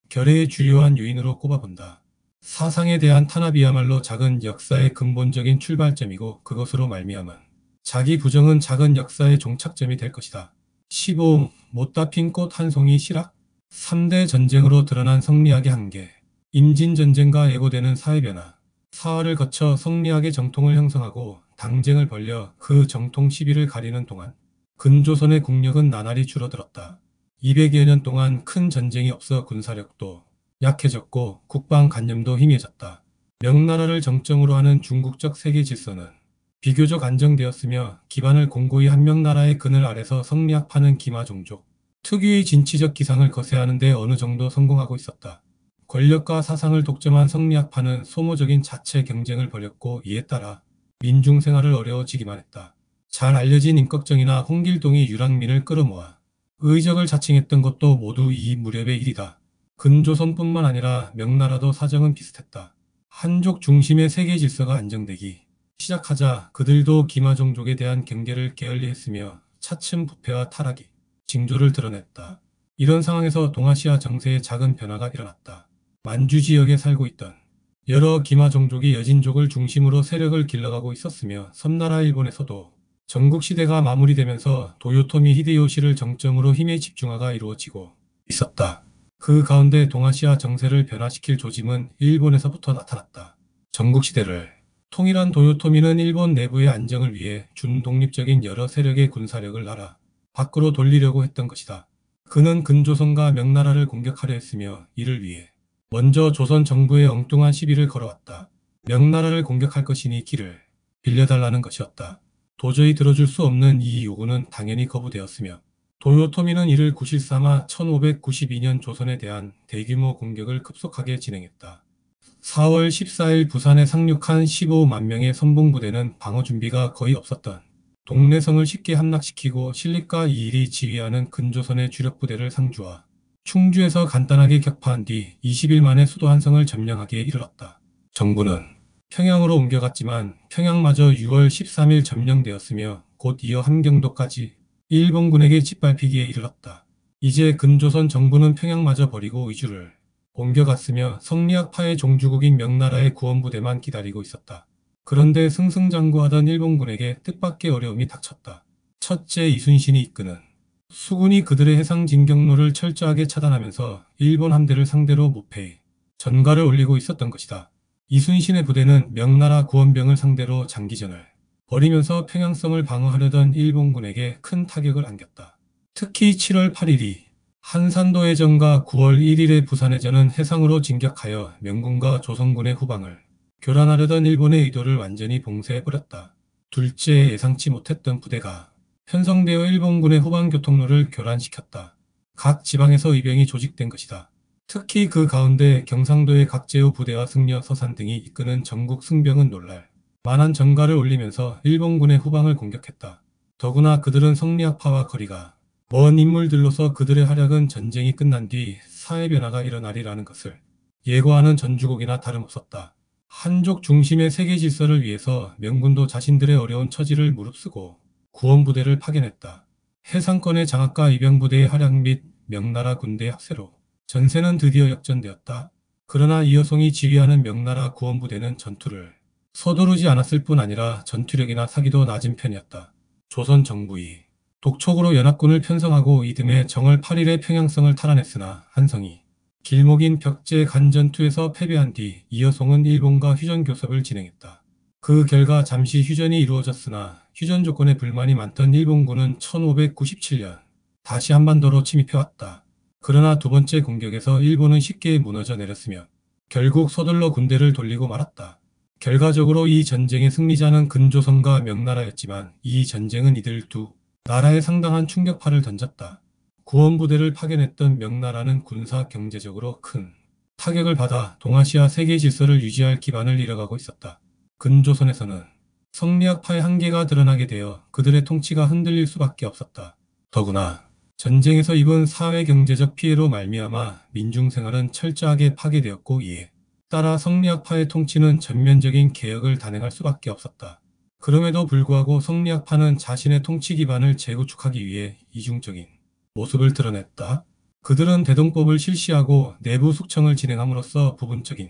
결의의 주요한 요인으로 꼽아본다. 사상에 대한 탄압이야말로 작은 역사의 근본적인 출발점이고 그것으로 말미암은 자기 부정은 작은 역사의 종착점이 될 것이다. 15. 못다 핀 꽃 한 송이 실학 3대 전쟁으로 드러난 성리학의 한계 임진전쟁과 예고되는 사회변화 사화를 거쳐 성리학의 정통을 형성하고 당쟁을 벌려 그 정통 시비를 가리는 동안 근조선의 국력은 나날이 줄어들었다. 200여 년 동안 큰 전쟁이 없어 군사력도 약해졌고 국방관념도 희미해졌다. 명나라를 정점으로 하는 중국적 세계 질서는 비교적 안정되었으며 기반을 공고히 한명나라의 그늘 아래서 성리학파는 기마종족 특유의 진취적 기상을 거세하는 데 어느 정도 성공하고 있었다. 권력과 사상을 독점한 성리학파는 소모적인 자체 경쟁을 벌였고 이에 따라 민중생활을 어려워지기만 했다. 잘 알려진 임꺽정이나 홍길동이 유랑민을 끌어모아 의적을 자칭했던 것도 모두 이 무렵의 일이다. 근조선뿐만 아니라 명나라도 사정은 비슷했다. 한족 중심의 세계 질서가 안정되기 시작하자 그들도 기마종족에 대한 경계를 게을리했으며 차츰 부패와 타락이 징조를 드러냈다. 이런 상황에서 동아시아 정세에 작은 변화가 일어났다. 만주 지역에 살고 있던 여러 기마종족이 여진족을 중심으로 세력을 길러가고 있었으며 섬나라 일본에서도 전국시대가 마무리되면서 도요토미 히데요시를 정점으로 힘의 집중화가 이루어지고 있었다. 그 가운데 동아시아 정세를 변화시킬 조짐은 일본에서부터 나타났다. 전국시대를 통일한 도요토미는 일본 내부의 안정을 위해 준독립적인 여러 세력의 군사력을 나라 밖으로 돌리려고 했던 것이다. 그는 근조선과 명나라를 공격하려 했으며 이를 위해 먼저 조선 정부에 엉뚱한 시비를 걸어왔다. 명나라를 공격할 것이니 길을 빌려달라는 것이었다. 도저히 들어줄 수 없는 이 요구는 당연히 거부되었으며 도요토미는 이를 구실삼아 1592년 조선에 대한 대규모 공격을 급속하게 진행했다. 4월 14일 부산에 상륙한 15만 명의 선봉부대는 방어 준비가 거의 없었던 동래성을 쉽게 함락시키고 신립과 이일이 지휘하는 근조선의 주력부대를 상주와 충주에서 간단하게 격파한 뒤 20일 만에 수도 한성을 점령하기에 이르렀다. 정부는 평양으로 옮겨갔지만 평양마저 6월 13일 점령되었으며 곧 이어 함경도까지 일본군에게 짓밟히기에 이르렀다. 이제 근조선 정부는 평양마저 버리고 의주를 옮겨갔으며 성리학파의 종주국인 명나라의 구원부대만 기다리고 있었다. 그런데 승승장구하던 일본군에게 뜻밖의 어려움이 닥쳤다. 첫째, 이순신이 이끄는 수군이 그들의 해상 진격로를 철저하게 차단하면서 일본 함대를 상대로 무패의 전가를 올리고 있었던 것이다. 이순신의 부대는 명나라 구원병을 상대로 장기전을 벌이면서 평양성을 방어하려던 일본군에게 큰 타격을 안겼다. 특히 7월 8일이 한산도해전과 9월 1일의 부산해전은 해상으로 진격하여 명군과 조선군의 후방을 교란하려던 일본의 의도를 완전히 봉쇄해버렸다. 둘째, 예상치 못했던 부대가 편성되어 일본군의 후방 교통로를 교란시켰다. 각 지방에서 의병이 조직된 것이다. 특히 그 가운데 경상도의 각제후 부대와 승려 서산 등이 이끄는 전국 승병은 놀랄 만한 전가를 올리면서 일본군의 후방을 공격했다. 더구나 그들은 성리학파와 거리가 먼 인물들로서 그들의 활약은 전쟁이 끝난 뒤 사회변화가 일어나리라는 것을 예고하는 전주곡이나 다름없었다. 한족 중심의 세계 질서를 위해서 명군도 자신들의 어려운 처지를 무릅쓰고 구원부대를 파견했다. 해상권의 장악과 이병부대의 활약 및 명나라 군대의 합세로 전세는 드디어 역전되었다. 그러나 이여송이 지휘하는 명나라 구원부대는 전투를 서두르지 않았을 뿐 아니라 전투력이나 사기도 낮은 편이었다. 조선 정부이 독촉으로 연합군을 편성하고 이듬해 정월 8일에 평양성을 탈환했으나 한성이 길목인 벽제 간전투에서 패배한 뒤 이여송은 일본과 휴전 교섭을 진행했다. 그 결과 잠시 휴전이 이루어졌으나 휴전 조건에 불만이 많던 일본군은 1597년 다시 한반도로 침입해왔다. 그러나 두 번째 공격에서 일본은 쉽게 무너져 내렸으며 결국 서둘러 군대를 돌리고 말았다. 결과적으로 이 전쟁의 승리자는 근조선과 명나라였지만 이 전쟁은 이들 두 나라에 상당한 충격파를 던졌다. 구원부대를 파견했던 명나라는 군사 경제적으로 큰 타격을 받아 동아시아 세계 질서를 유지할 기반을 잃어가고 있었다. 근조선에서는 성리학파의 한계가 드러나게 되어 그들의 통치가 흔들릴 수밖에 없었다. 더구나 전쟁에서 입은 사회 경제적 피해로 말미암아 민중생활은 철저하게 파괴되었고 이에 따라 성리학파의 통치는 전면적인 개혁을 단행할 수밖에 없었다. 그럼에도 불구하고 성리학파는 자신의 통치 기반을 재구축하기 위해 이중적인 모습을 드러냈다. 그들은 대동법을 실시하고 내부 숙청을 진행함으로써 부분적인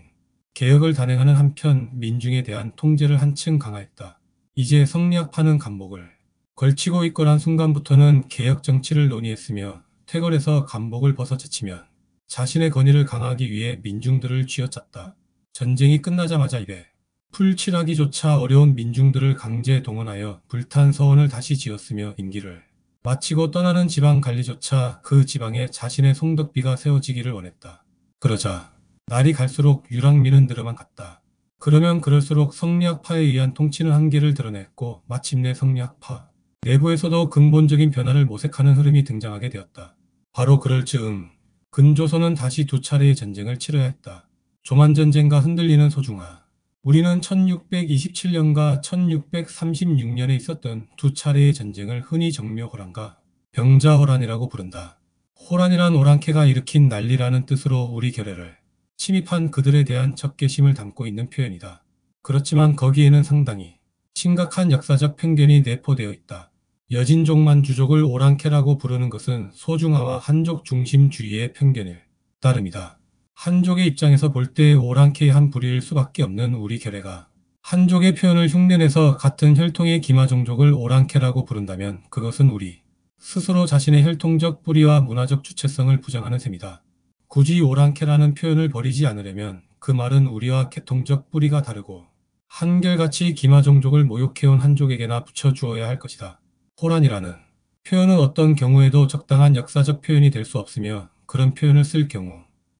개혁을 단행하는 한편 민중에 대한 통제를 한층 강화했다. 이제 성리학파는 간복을 걸치고 있거란 순간부터는 개혁 정치를 논의했으며 퇴거에서 간복을 벗어제치면 자신의 권위를 강화하기 위해 민중들을 쥐어짰다. 전쟁이 끝나자마자 입에 풀칠하기조차 어려운 민중들을 강제 동원하여 불탄 서원을 다시 지었으며 임기를 마치고 떠나는 지방 관리조차 그 지방에 자신의 송덕비가 세워지기를 원했다. 그러자 날이 갈수록 유랑민은 늘어만 갔다. 그러면 그럴수록 성리학파에 의한 통치는 한계를 드러냈고 마침내 성리학파 내부에서도 근본적인 변화를 모색하는 흐름이 등장하게 되었다. 바로 그럴 즈음 근조선은 다시 두 차례의 전쟁을 치러야 했다. 조만전쟁과 흔들리는 소중하 우리는 1627년과 1636년에 있었던 두 차례의 전쟁을 흔히 정묘호란과 병자호란이라고 부른다. 호란이란 오랑캐가 일으킨 난리라는 뜻으로 우리 결의를 침입한 그들에 대한 적개심을 담고 있는 표현이다. 그렇지만 거기에는 상당히 심각한 역사적 편견이 내포되어 있다. 여진족만 주족을 오랑캐라고 부르는 것은 소중화와 한족 중심주의의 편견일 따름이다. 한족의 입장에서 볼 때 오랑캐의 한 부류일 수밖에 없는 우리 결의가 한족의 표현을 흉내내서 같은 혈통의 기마종족을 오랑캐라고 부른다면 그것은 우리 스스로 자신의 혈통적 뿌리와 문화적 주체성을 부정하는 셈이다. 굳이 오랑캐라는 표현을 버리지 않으려면 그 말은 우리와 계통적 뿌리가 다르고 한결같이 기마종족을 모욕해온 한족에게나 붙여주어야 할 것이다. 호란이라는 표현은 어떤 경우에도 적당한 역사적 표현이 될 수 없으며 그런 표현을 쓸 경우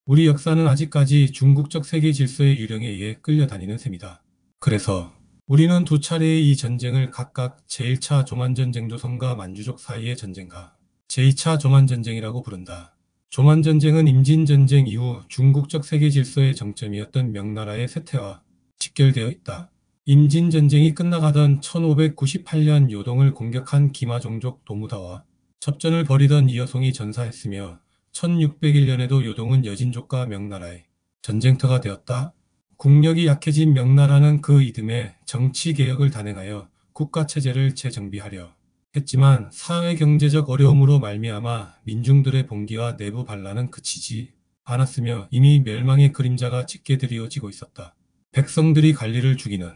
우리 역사는 아직까지 중국적 세계 질서의 유령에 의해 끌려다니는 셈이다. 그래서 우리는 두 차례의 이 전쟁을 각각 제1차 조만전쟁 조선과 만주족 사이의 전쟁과 제2차 조만전쟁이라고 부른다. 조만전쟁은 임진전쟁 이후 중국적 세계 질서의 정점이었던 명나라의 쇠퇴와 직결되어 있다. 임진전쟁이 끝나가던 1598년 요동을 공격한 기마종족 도무다와 접전을 벌이던 이여송이 전사했으며 1601년에도 요동은 여진족과 명나라의 전쟁터가 되었다. 국력이 약해진 명나라는 그 이듬해 정치개혁을 단행하여 국가체제를 재정비하려 했지만 사회경제적 어려움으로 말미암아 민중들의 봉기와 내부 반란은 그치지 않았으며 이미 멸망의 그림자가 짙게 드리워지고 있었다. 백성들이 관리를 죽이는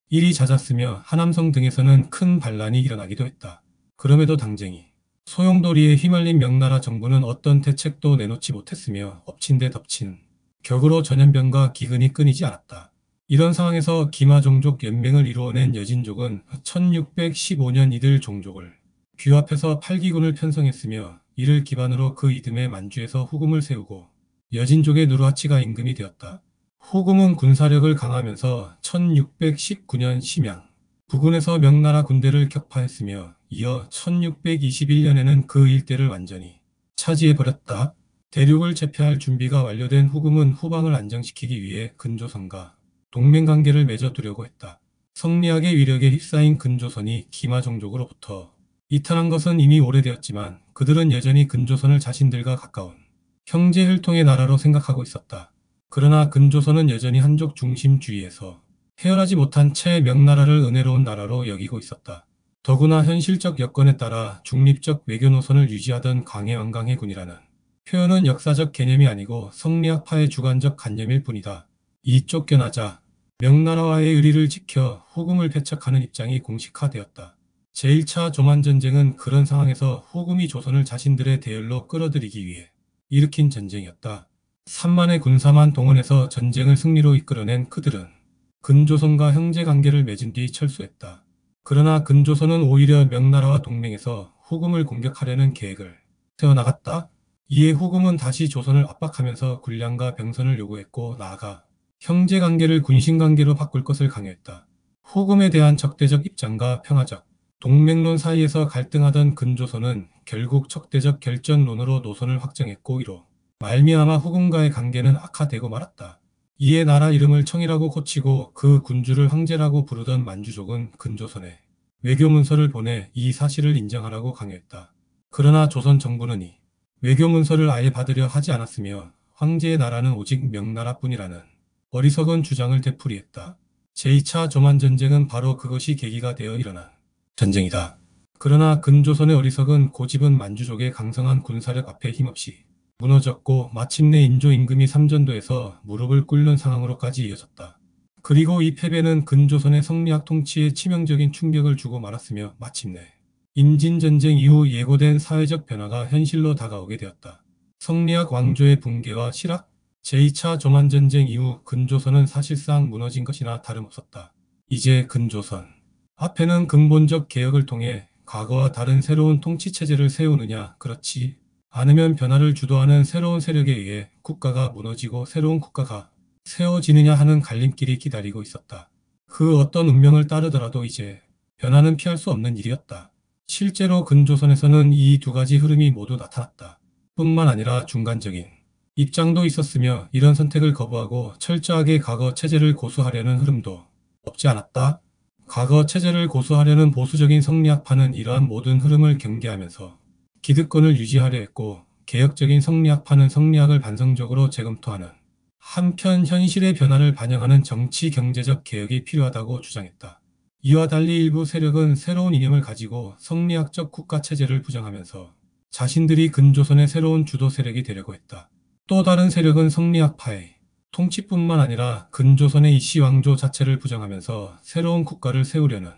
일이 잦았으며 하남성 등에서는 큰 반란이 일어나기도 했다. 그럼에도 당쟁이 소용돌이에 휘말린 명나라 정부는 어떤 대책도 내놓지 못했으며 엎친 데 덮친 격으로 전염병과 기근이 끊이지 않았다. 이런 상황에서 기마종족 연맹을 이루어낸 여진족은 1615년 이들 종족을 규합해서 8기군을 편성했으며 이를 기반으로 그 이듬해 만주에서 후금을 세우고 여진족의 누르하치가 임금이 되었다. 후금은 군사력을 강화하면서 1619년 심양 부근에서 명나라 군대를 격파했으며 이어 1621년에는 그 일대를 완전히 차지해버렸다. 대륙을 제패할 준비가 완료된 후금은 후방을 안정시키기 위해 근조선과 동맹관계를 맺어두려고 했다. 성리학의 위력에 휩싸인 근조선이 기마종족으로부터 이탈한 것은 이미 오래되었지만 그들은 여전히 근조선을 자신들과 가까운 형제혈통의 나라로 생각하고 있었다. 그러나 근조선은 여전히 한족 중심주의에서 헤어나지 못한 채 명나라를 은혜로운 나라로 여기고 있었다. 더구나 현실적 여건에 따라 중립적 외교 노선을 유지하던 광해완강해군이라는 표현은 역사적 개념이 아니고 성리학파의 주관적 관념일 뿐이다. 이 쫓겨나자 명나라와의 의리를 지켜 후금을 배척하는 입장이 공식화되었다. 제1차 조만전쟁은 그런 상황에서 후금이 조선을 자신들의 대열로 끌어들이기 위해 일으킨 전쟁이었다. 3만의 군사만 동원해서 전쟁을 승리로 이끌어낸 그들은 근조선과 형제관계를 맺은 뒤 철수했다. 그러나 근조선은 오히려 명나라와 동맹해서 후금을 공격하려는 계획을 세워나갔다. 이에 후금은 다시 조선을 압박하면서 군량과 병선을 요구했고 나아가 형제관계를 군신관계로 바꿀 것을 강요했다. 후금에 대한 적대적 입장과 평화적 동맹론 사이에서 갈등하던 근조선은 결국 적대적 결전론으로 노선을 확정했고 이로 말미암아 후금과의 관계는 악화되고 말았다. 이에 나라 이름을 청이라고 고치고 그 군주를 황제라고 부르던 만주족은 근조선에 외교문서를 보내 이 사실을 인정하라고 강요했다. 그러나 조선 정부는 이 외교문서를 아예 받으려 하지 않았으며 황제의 나라는 오직 명나라뿐이라는 어리석은 주장을 되풀이했다. 제2차 조만전쟁은 바로 그것이 계기가 되어 일어난 전쟁이다. 그러나 근조선의 어리석은 고집은 만주족의 강성한 군사력 앞에 힘없이 무너졌고 마침내 인조 임금이 삼전도에서 무릎을 꿇는 상황으로까지 이어졌다. 그리고 이 패배는 근조선의 성리학 통치에 치명적인 충격을 주고 말았으며 마침내 임진전쟁 이후 예고된 사회적 변화가 현실로 다가오게 되었다. 성리학 왕조의 붕괴와 실학, 제2차 조만전쟁 이후 근조선은 사실상 무너진 것이나 다름없었다. 이제 근조선 앞에는 근본적 개혁을 통해 과거와 다른 새로운 통치체제를 세우느냐, 그렇지 않으면 변화를 주도하는 새로운 세력에 의해 국가가 무너지고 새로운 국가가 세워지느냐 하는 갈림길이 기다리고 있었다. 그 어떤 운명을 따르더라도 이제 변화는 피할 수 없는 일이었다. 실제로 근조선에서는 이 두 가지 흐름이 모두 나타났다. 뿐만 아니라 중간적인 입장도 있었으며 이런 선택을 거부하고 철저하게 과거 체제를 고수하려는 흐름도 없지 않았다. 과거 체제를 고수하려는 보수적인 성리학파는 이러한 모든 흐름을 경계하면서 기득권을 유지하려 했고 개혁적인 성리학파는 성리학을 반성적으로 재검토하는 한편 현실의 변화를 반영하는 정치 경제적 개혁이 필요하다고 주장했다. 이와 달리 일부 세력은 새로운 이념을 가지고 성리학적 국가체제를 부정하면서 자신들이 근조선의 새로운 주도 세력이 되려고 했다. 또 다른 세력은 성리학파의 통치뿐만 아니라 근조선의 이씨왕조 자체를 부정하면서 새로운 국가를 세우려는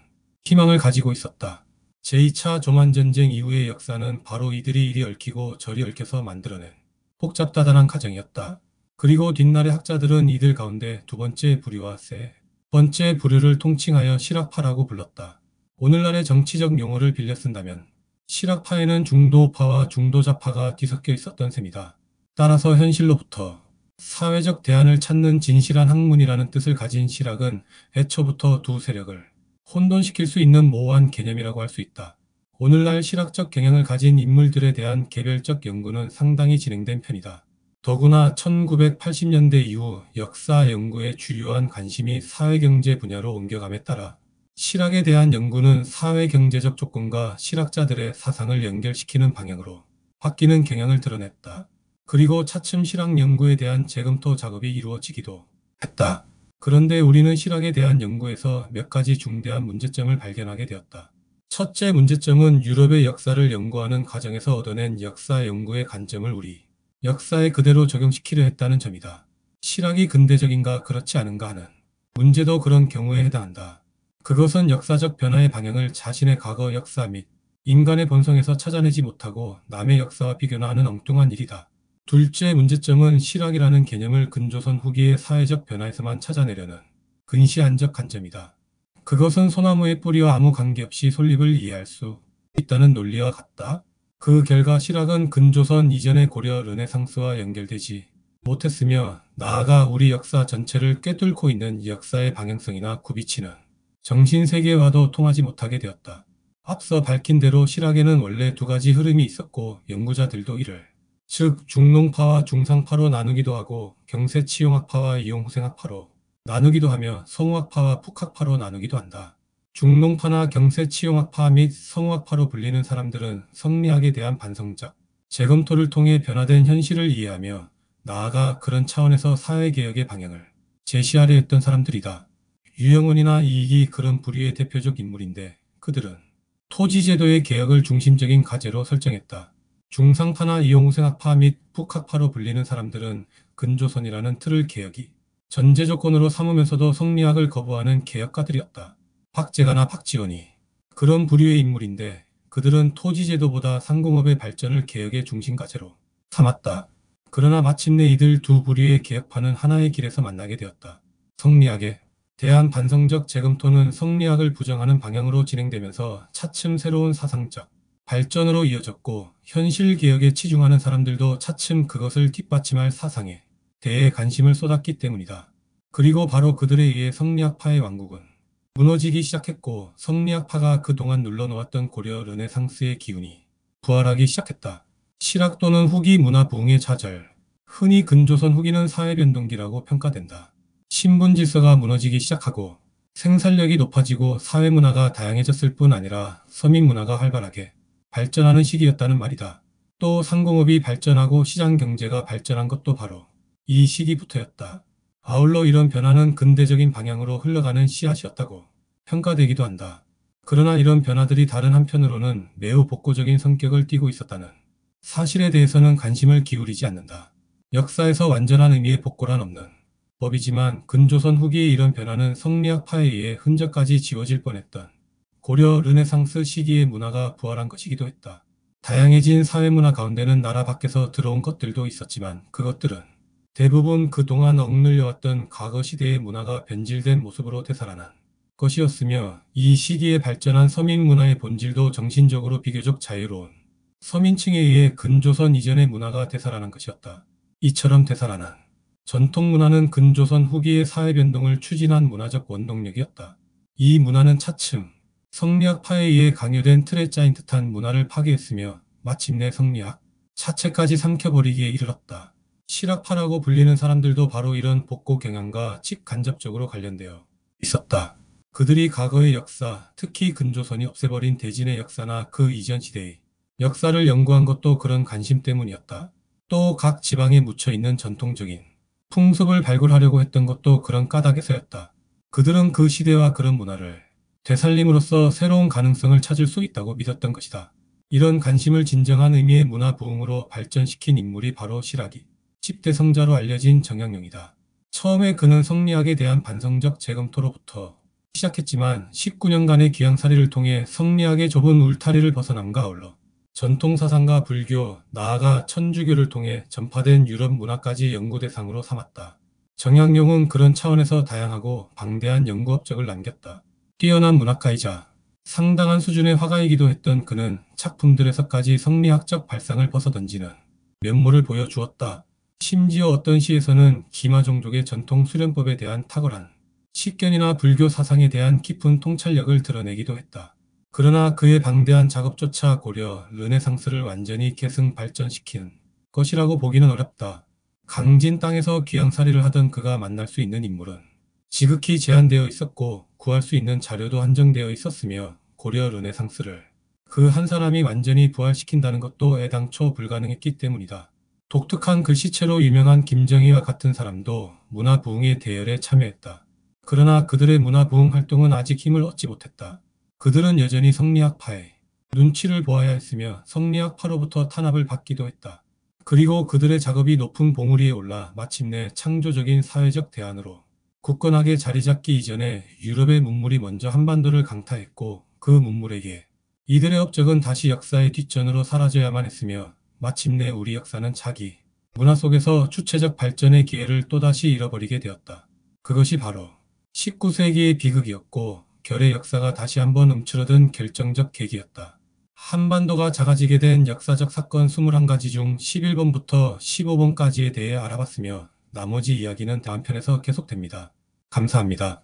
희망을 가지고 있었다. 제2차 조만전쟁 이후의 역사는 바로 이들이 이리 얽히고 저리 얽혀서 만들어낸 복잡다단한 과정이었다. 그리고 뒷날의 학자들은 이들 가운데 두 번째 부류와 세 번째 부류를 통칭하여 실학파라고 불렀다. 오늘날의 정치적 용어를 빌려 쓴다면 실학파에는 중도파와 중도좌파가 뒤섞여 있었던 셈이다. 따라서 현실로부터 사회적 대안을 찾는 진실한 학문이라는 뜻을 가진 실학은 애초부터 두 세력을 혼돈시킬 수 있는 모호한 개념이라고 할 수 있다. 오늘날 실학적 경향을 가진 인물들에 대한 개별적 연구는 상당히 진행된 편이다. 더구나 1980년대 이후 역사 연구의 주요한 관심이 사회경제 분야로 옮겨감에 따라 실학에 대한 연구는 사회경제적 조건과 실학자들의 사상을 연결시키는 방향으로 바뀌는 경향을 드러냈다. 그리고 차츰 실학 연구에 대한 재검토 작업이 이루어지기도 했다. 그런데 우리는 실학에 대한 연구에서 몇 가지 중대한 문제점을 발견하게 되었다. 첫째 문제점은 유럽의 역사를 연구하는 과정에서 얻어낸 역사 연구의 관점을 우리 역사에 그대로 적용시키려 했다는 점이다. 실학이 근대적인가 그렇지 않은가 하는 문제도 그런 경우에 해당한다. 그것은 역사적 변화의 방향을 자신의 과거 역사 및 인간의 본성에서 찾아내지 못하고 남의 역사와 비교나 하는 엉뚱한 일이다. 둘째 문제점은 실학이라는 개념을 근조선 후기의 사회적 변화에서만 찾아내려는 근시안적 관점이다. 그것은 소나무의 뿌리와 아무 관계없이 솔잎을 이해할 수 있다는 논리와 같다. 그 결과 실학은 근조선 이전의 고려 르네상스와 연결되지 못했으며 나아가 우리 역사 전체를 꿰뚫고 있는 역사의 방향성이나 굽이치는 정신세계와도 통하지 못하게 되었다. 앞서 밝힌 대로 실학에는 원래 두 가지 흐름이 있었고 연구자들도 이를 즉 중농파와 중상파로 나누기도 하고 경세치용학파와 이용후생학파로 나누기도 하며 성우학파와 북학파로 나누기도 한다. 중농파나 경세치용학파 및 성우학파로 불리는 사람들은 성리학에 대한 반성적 재검토를 통해 변화된 현실을 이해하며 나아가 그런 차원에서 사회개혁의 방향을 제시하려 했던 사람들이다. 유영원이나 이익이 그런 부류의 대표적 인물인데 그들은 토지제도의 개혁을 중심적인 과제로 설정했다. 중상파나 이용후생학파 및 북학파로 불리는 사람들은 근조선이라는 틀을 개혁이 전제 조건으로 삼으면서도 성리학을 거부하는 개혁가들이었다. 박재가나 박지원이 그런 부류의 인물인데 그들은 토지제도보다 상공업의 발전을 개혁의 중심과제로 삼았다. 그러나 마침내 이들 두 부류의 개혁파는 하나의 길에서 만나게 되었다. 성리학에 대한 반성적 재검토는 성리학을 부정하는 방향으로 진행되면서 차츰 새로운 사상적 발전으로 이어졌고 현실 개혁에 치중하는 사람들도 차츰 그것을 뒷받침할 사상에 대해 관심을 쏟았기 때문이다. 그리고 바로 그들에 의해 성리학파의 왕국은 무너지기 시작했고 성리학파가 그동안 눌러놓았던 고려 르네상스의 기운이 부활하기 시작했다. 실학 또는 후기 문화 부흥의 좌절, 흔히 근조선 후기는 사회변동기라고 평가된다. 신분 질서가 무너지기 시작하고 생산력이 높아지고 사회문화가 다양해졌을 뿐 아니라 서민문화가 활발하게 발전하는 시기였다는 말이다. 또 상공업이 발전하고 시장경제가 발전한 것도 바로 이 시기부터였다. 아울러 이런 변화는 근대적인 방향으로 흘러가는 씨앗이었다고 평가되기도 한다. 그러나 이런 변화들이 다른 한편으로는 매우 복고적인 성격을 띠고 있었다는 사실에 대해서는 관심을 기울이지 않는다. 역사에서 완전한 의미의 복고란 없는 법이지만 근조선 후기의 이런 변화는 성리학파에 의해 흔적까지 지워질 뻔했던 고려 르네상스 시기의 문화가 부활한 것이기도 했다. 다양해진 사회문화 가운데는 나라 밖에서 들어온 것들도 있었지만 그것들은 대부분 그동안 억눌려왔던 과거 시대의 문화가 변질된 모습으로 되살아난 것이었으며 이 시기에 발전한 서민 문화의 본질도 정신적으로 비교적 자유로운 서민층에 의해 근조선 이전의 문화가 되살아난 것이었다. 이처럼 되살아난 전통 문화는 근조선 후기의 사회변동을 추진한 문화적 원동력이었다. 이 문화는 차츰 성리학파에 의해 강요된 틀에 짜인 듯한 문화를 파괴했으며 마침내 성리학 자체까지 삼켜버리기에 이르렀다. 실학파라고 불리는 사람들도 바로 이런 복고 경향과 직간접적으로 관련되어 있었다. 그들이 과거의 역사, 특히 근조선이 없애버린 대진의 역사나 그 이전 시대의 역사를 연구한 것도 그런 관심 때문이었다. 또 각 지방에 묻혀있는 전통적인 풍습을 발굴하려고 했던 것도 그런 까닭에서였다. 그들은 그 시대와 그런 문화를 되살림으로써 새로운 가능성을 찾을 수 있다고 믿었던 것이다. 이런 관심을 진정한 의미의 문화 부흥으로 발전시킨 인물이 바로 실학이 10대 성자로 알려진 정약용이다. 처음에 그는 성리학에 대한 반성적 재검토로부터 시작했지만 19년간의 귀향살이를 통해 성리학의 좁은 울타리를 벗어남과 아울러 전통사상과 불교, 나아가 천주교를 통해 전파된 유럽 문화까지 연구 대상으로 삼았다. 정약용은 그런 차원에서 다양하고 방대한 연구 업적을 남겼다. 뛰어난 문학가이자 상당한 수준의 화가이기도 했던 그는 작품들에서까지 성리학적 발상을 벗어던지는 면모를 보여주었다. 심지어 어떤 시에서는 기마종족의 전통 수련법에 대한 탁월한 식견이나 불교 사상에 대한 깊은 통찰력을 드러내기도 했다. 그러나 그의 방대한 작업조차 고려 르네상스를 완전히 계승 발전시키는 것이라고 보기는 어렵다. 강진 땅에서 귀향살이를 하던 그가 만날 수 있는 인물은 지극히 제한되어 있었고 구할 수 있는 자료도 한정되어 있었으며 고려 르네상스를 그 한 사람이 완전히 부활시킨다는 것도 애당초 불가능했기 때문이다. 독특한 글씨체로 유명한 김정희와 같은 사람도 문화부흥의 대열에 참여했다. 그러나 그들의 문화부흥 활동은 아직 힘을 얻지 못했다. 그들은 여전히 성리학파의 눈치를 보아야 했으며 성리학파로부터 탄압을 받기도 했다. 그리고 그들의 작업이 높은 봉우리에 올라 마침내 창조적인 사회적 대안으로 굳건하게 자리잡기 이전에 유럽의 문물이 먼저 한반도를 강타했고 그 문물에게 이들의 업적은 다시 역사의 뒷전으로 사라져야만 했으며 마침내 우리 역사는 자기 문화 속에서 주체적 발전의 기회를 또다시 잃어버리게 되었다. 그것이 바로 19세기의 비극이었고 결의 역사가 다시 한번 움츠러든 결정적 계기였다. 한반도가 작아지게 된 역사적 사건 21가지 중 11번부터 15번까지에 대해 알아봤으며 나머지 이야기는 다음 편에서 계속됩니다. 감사합니다.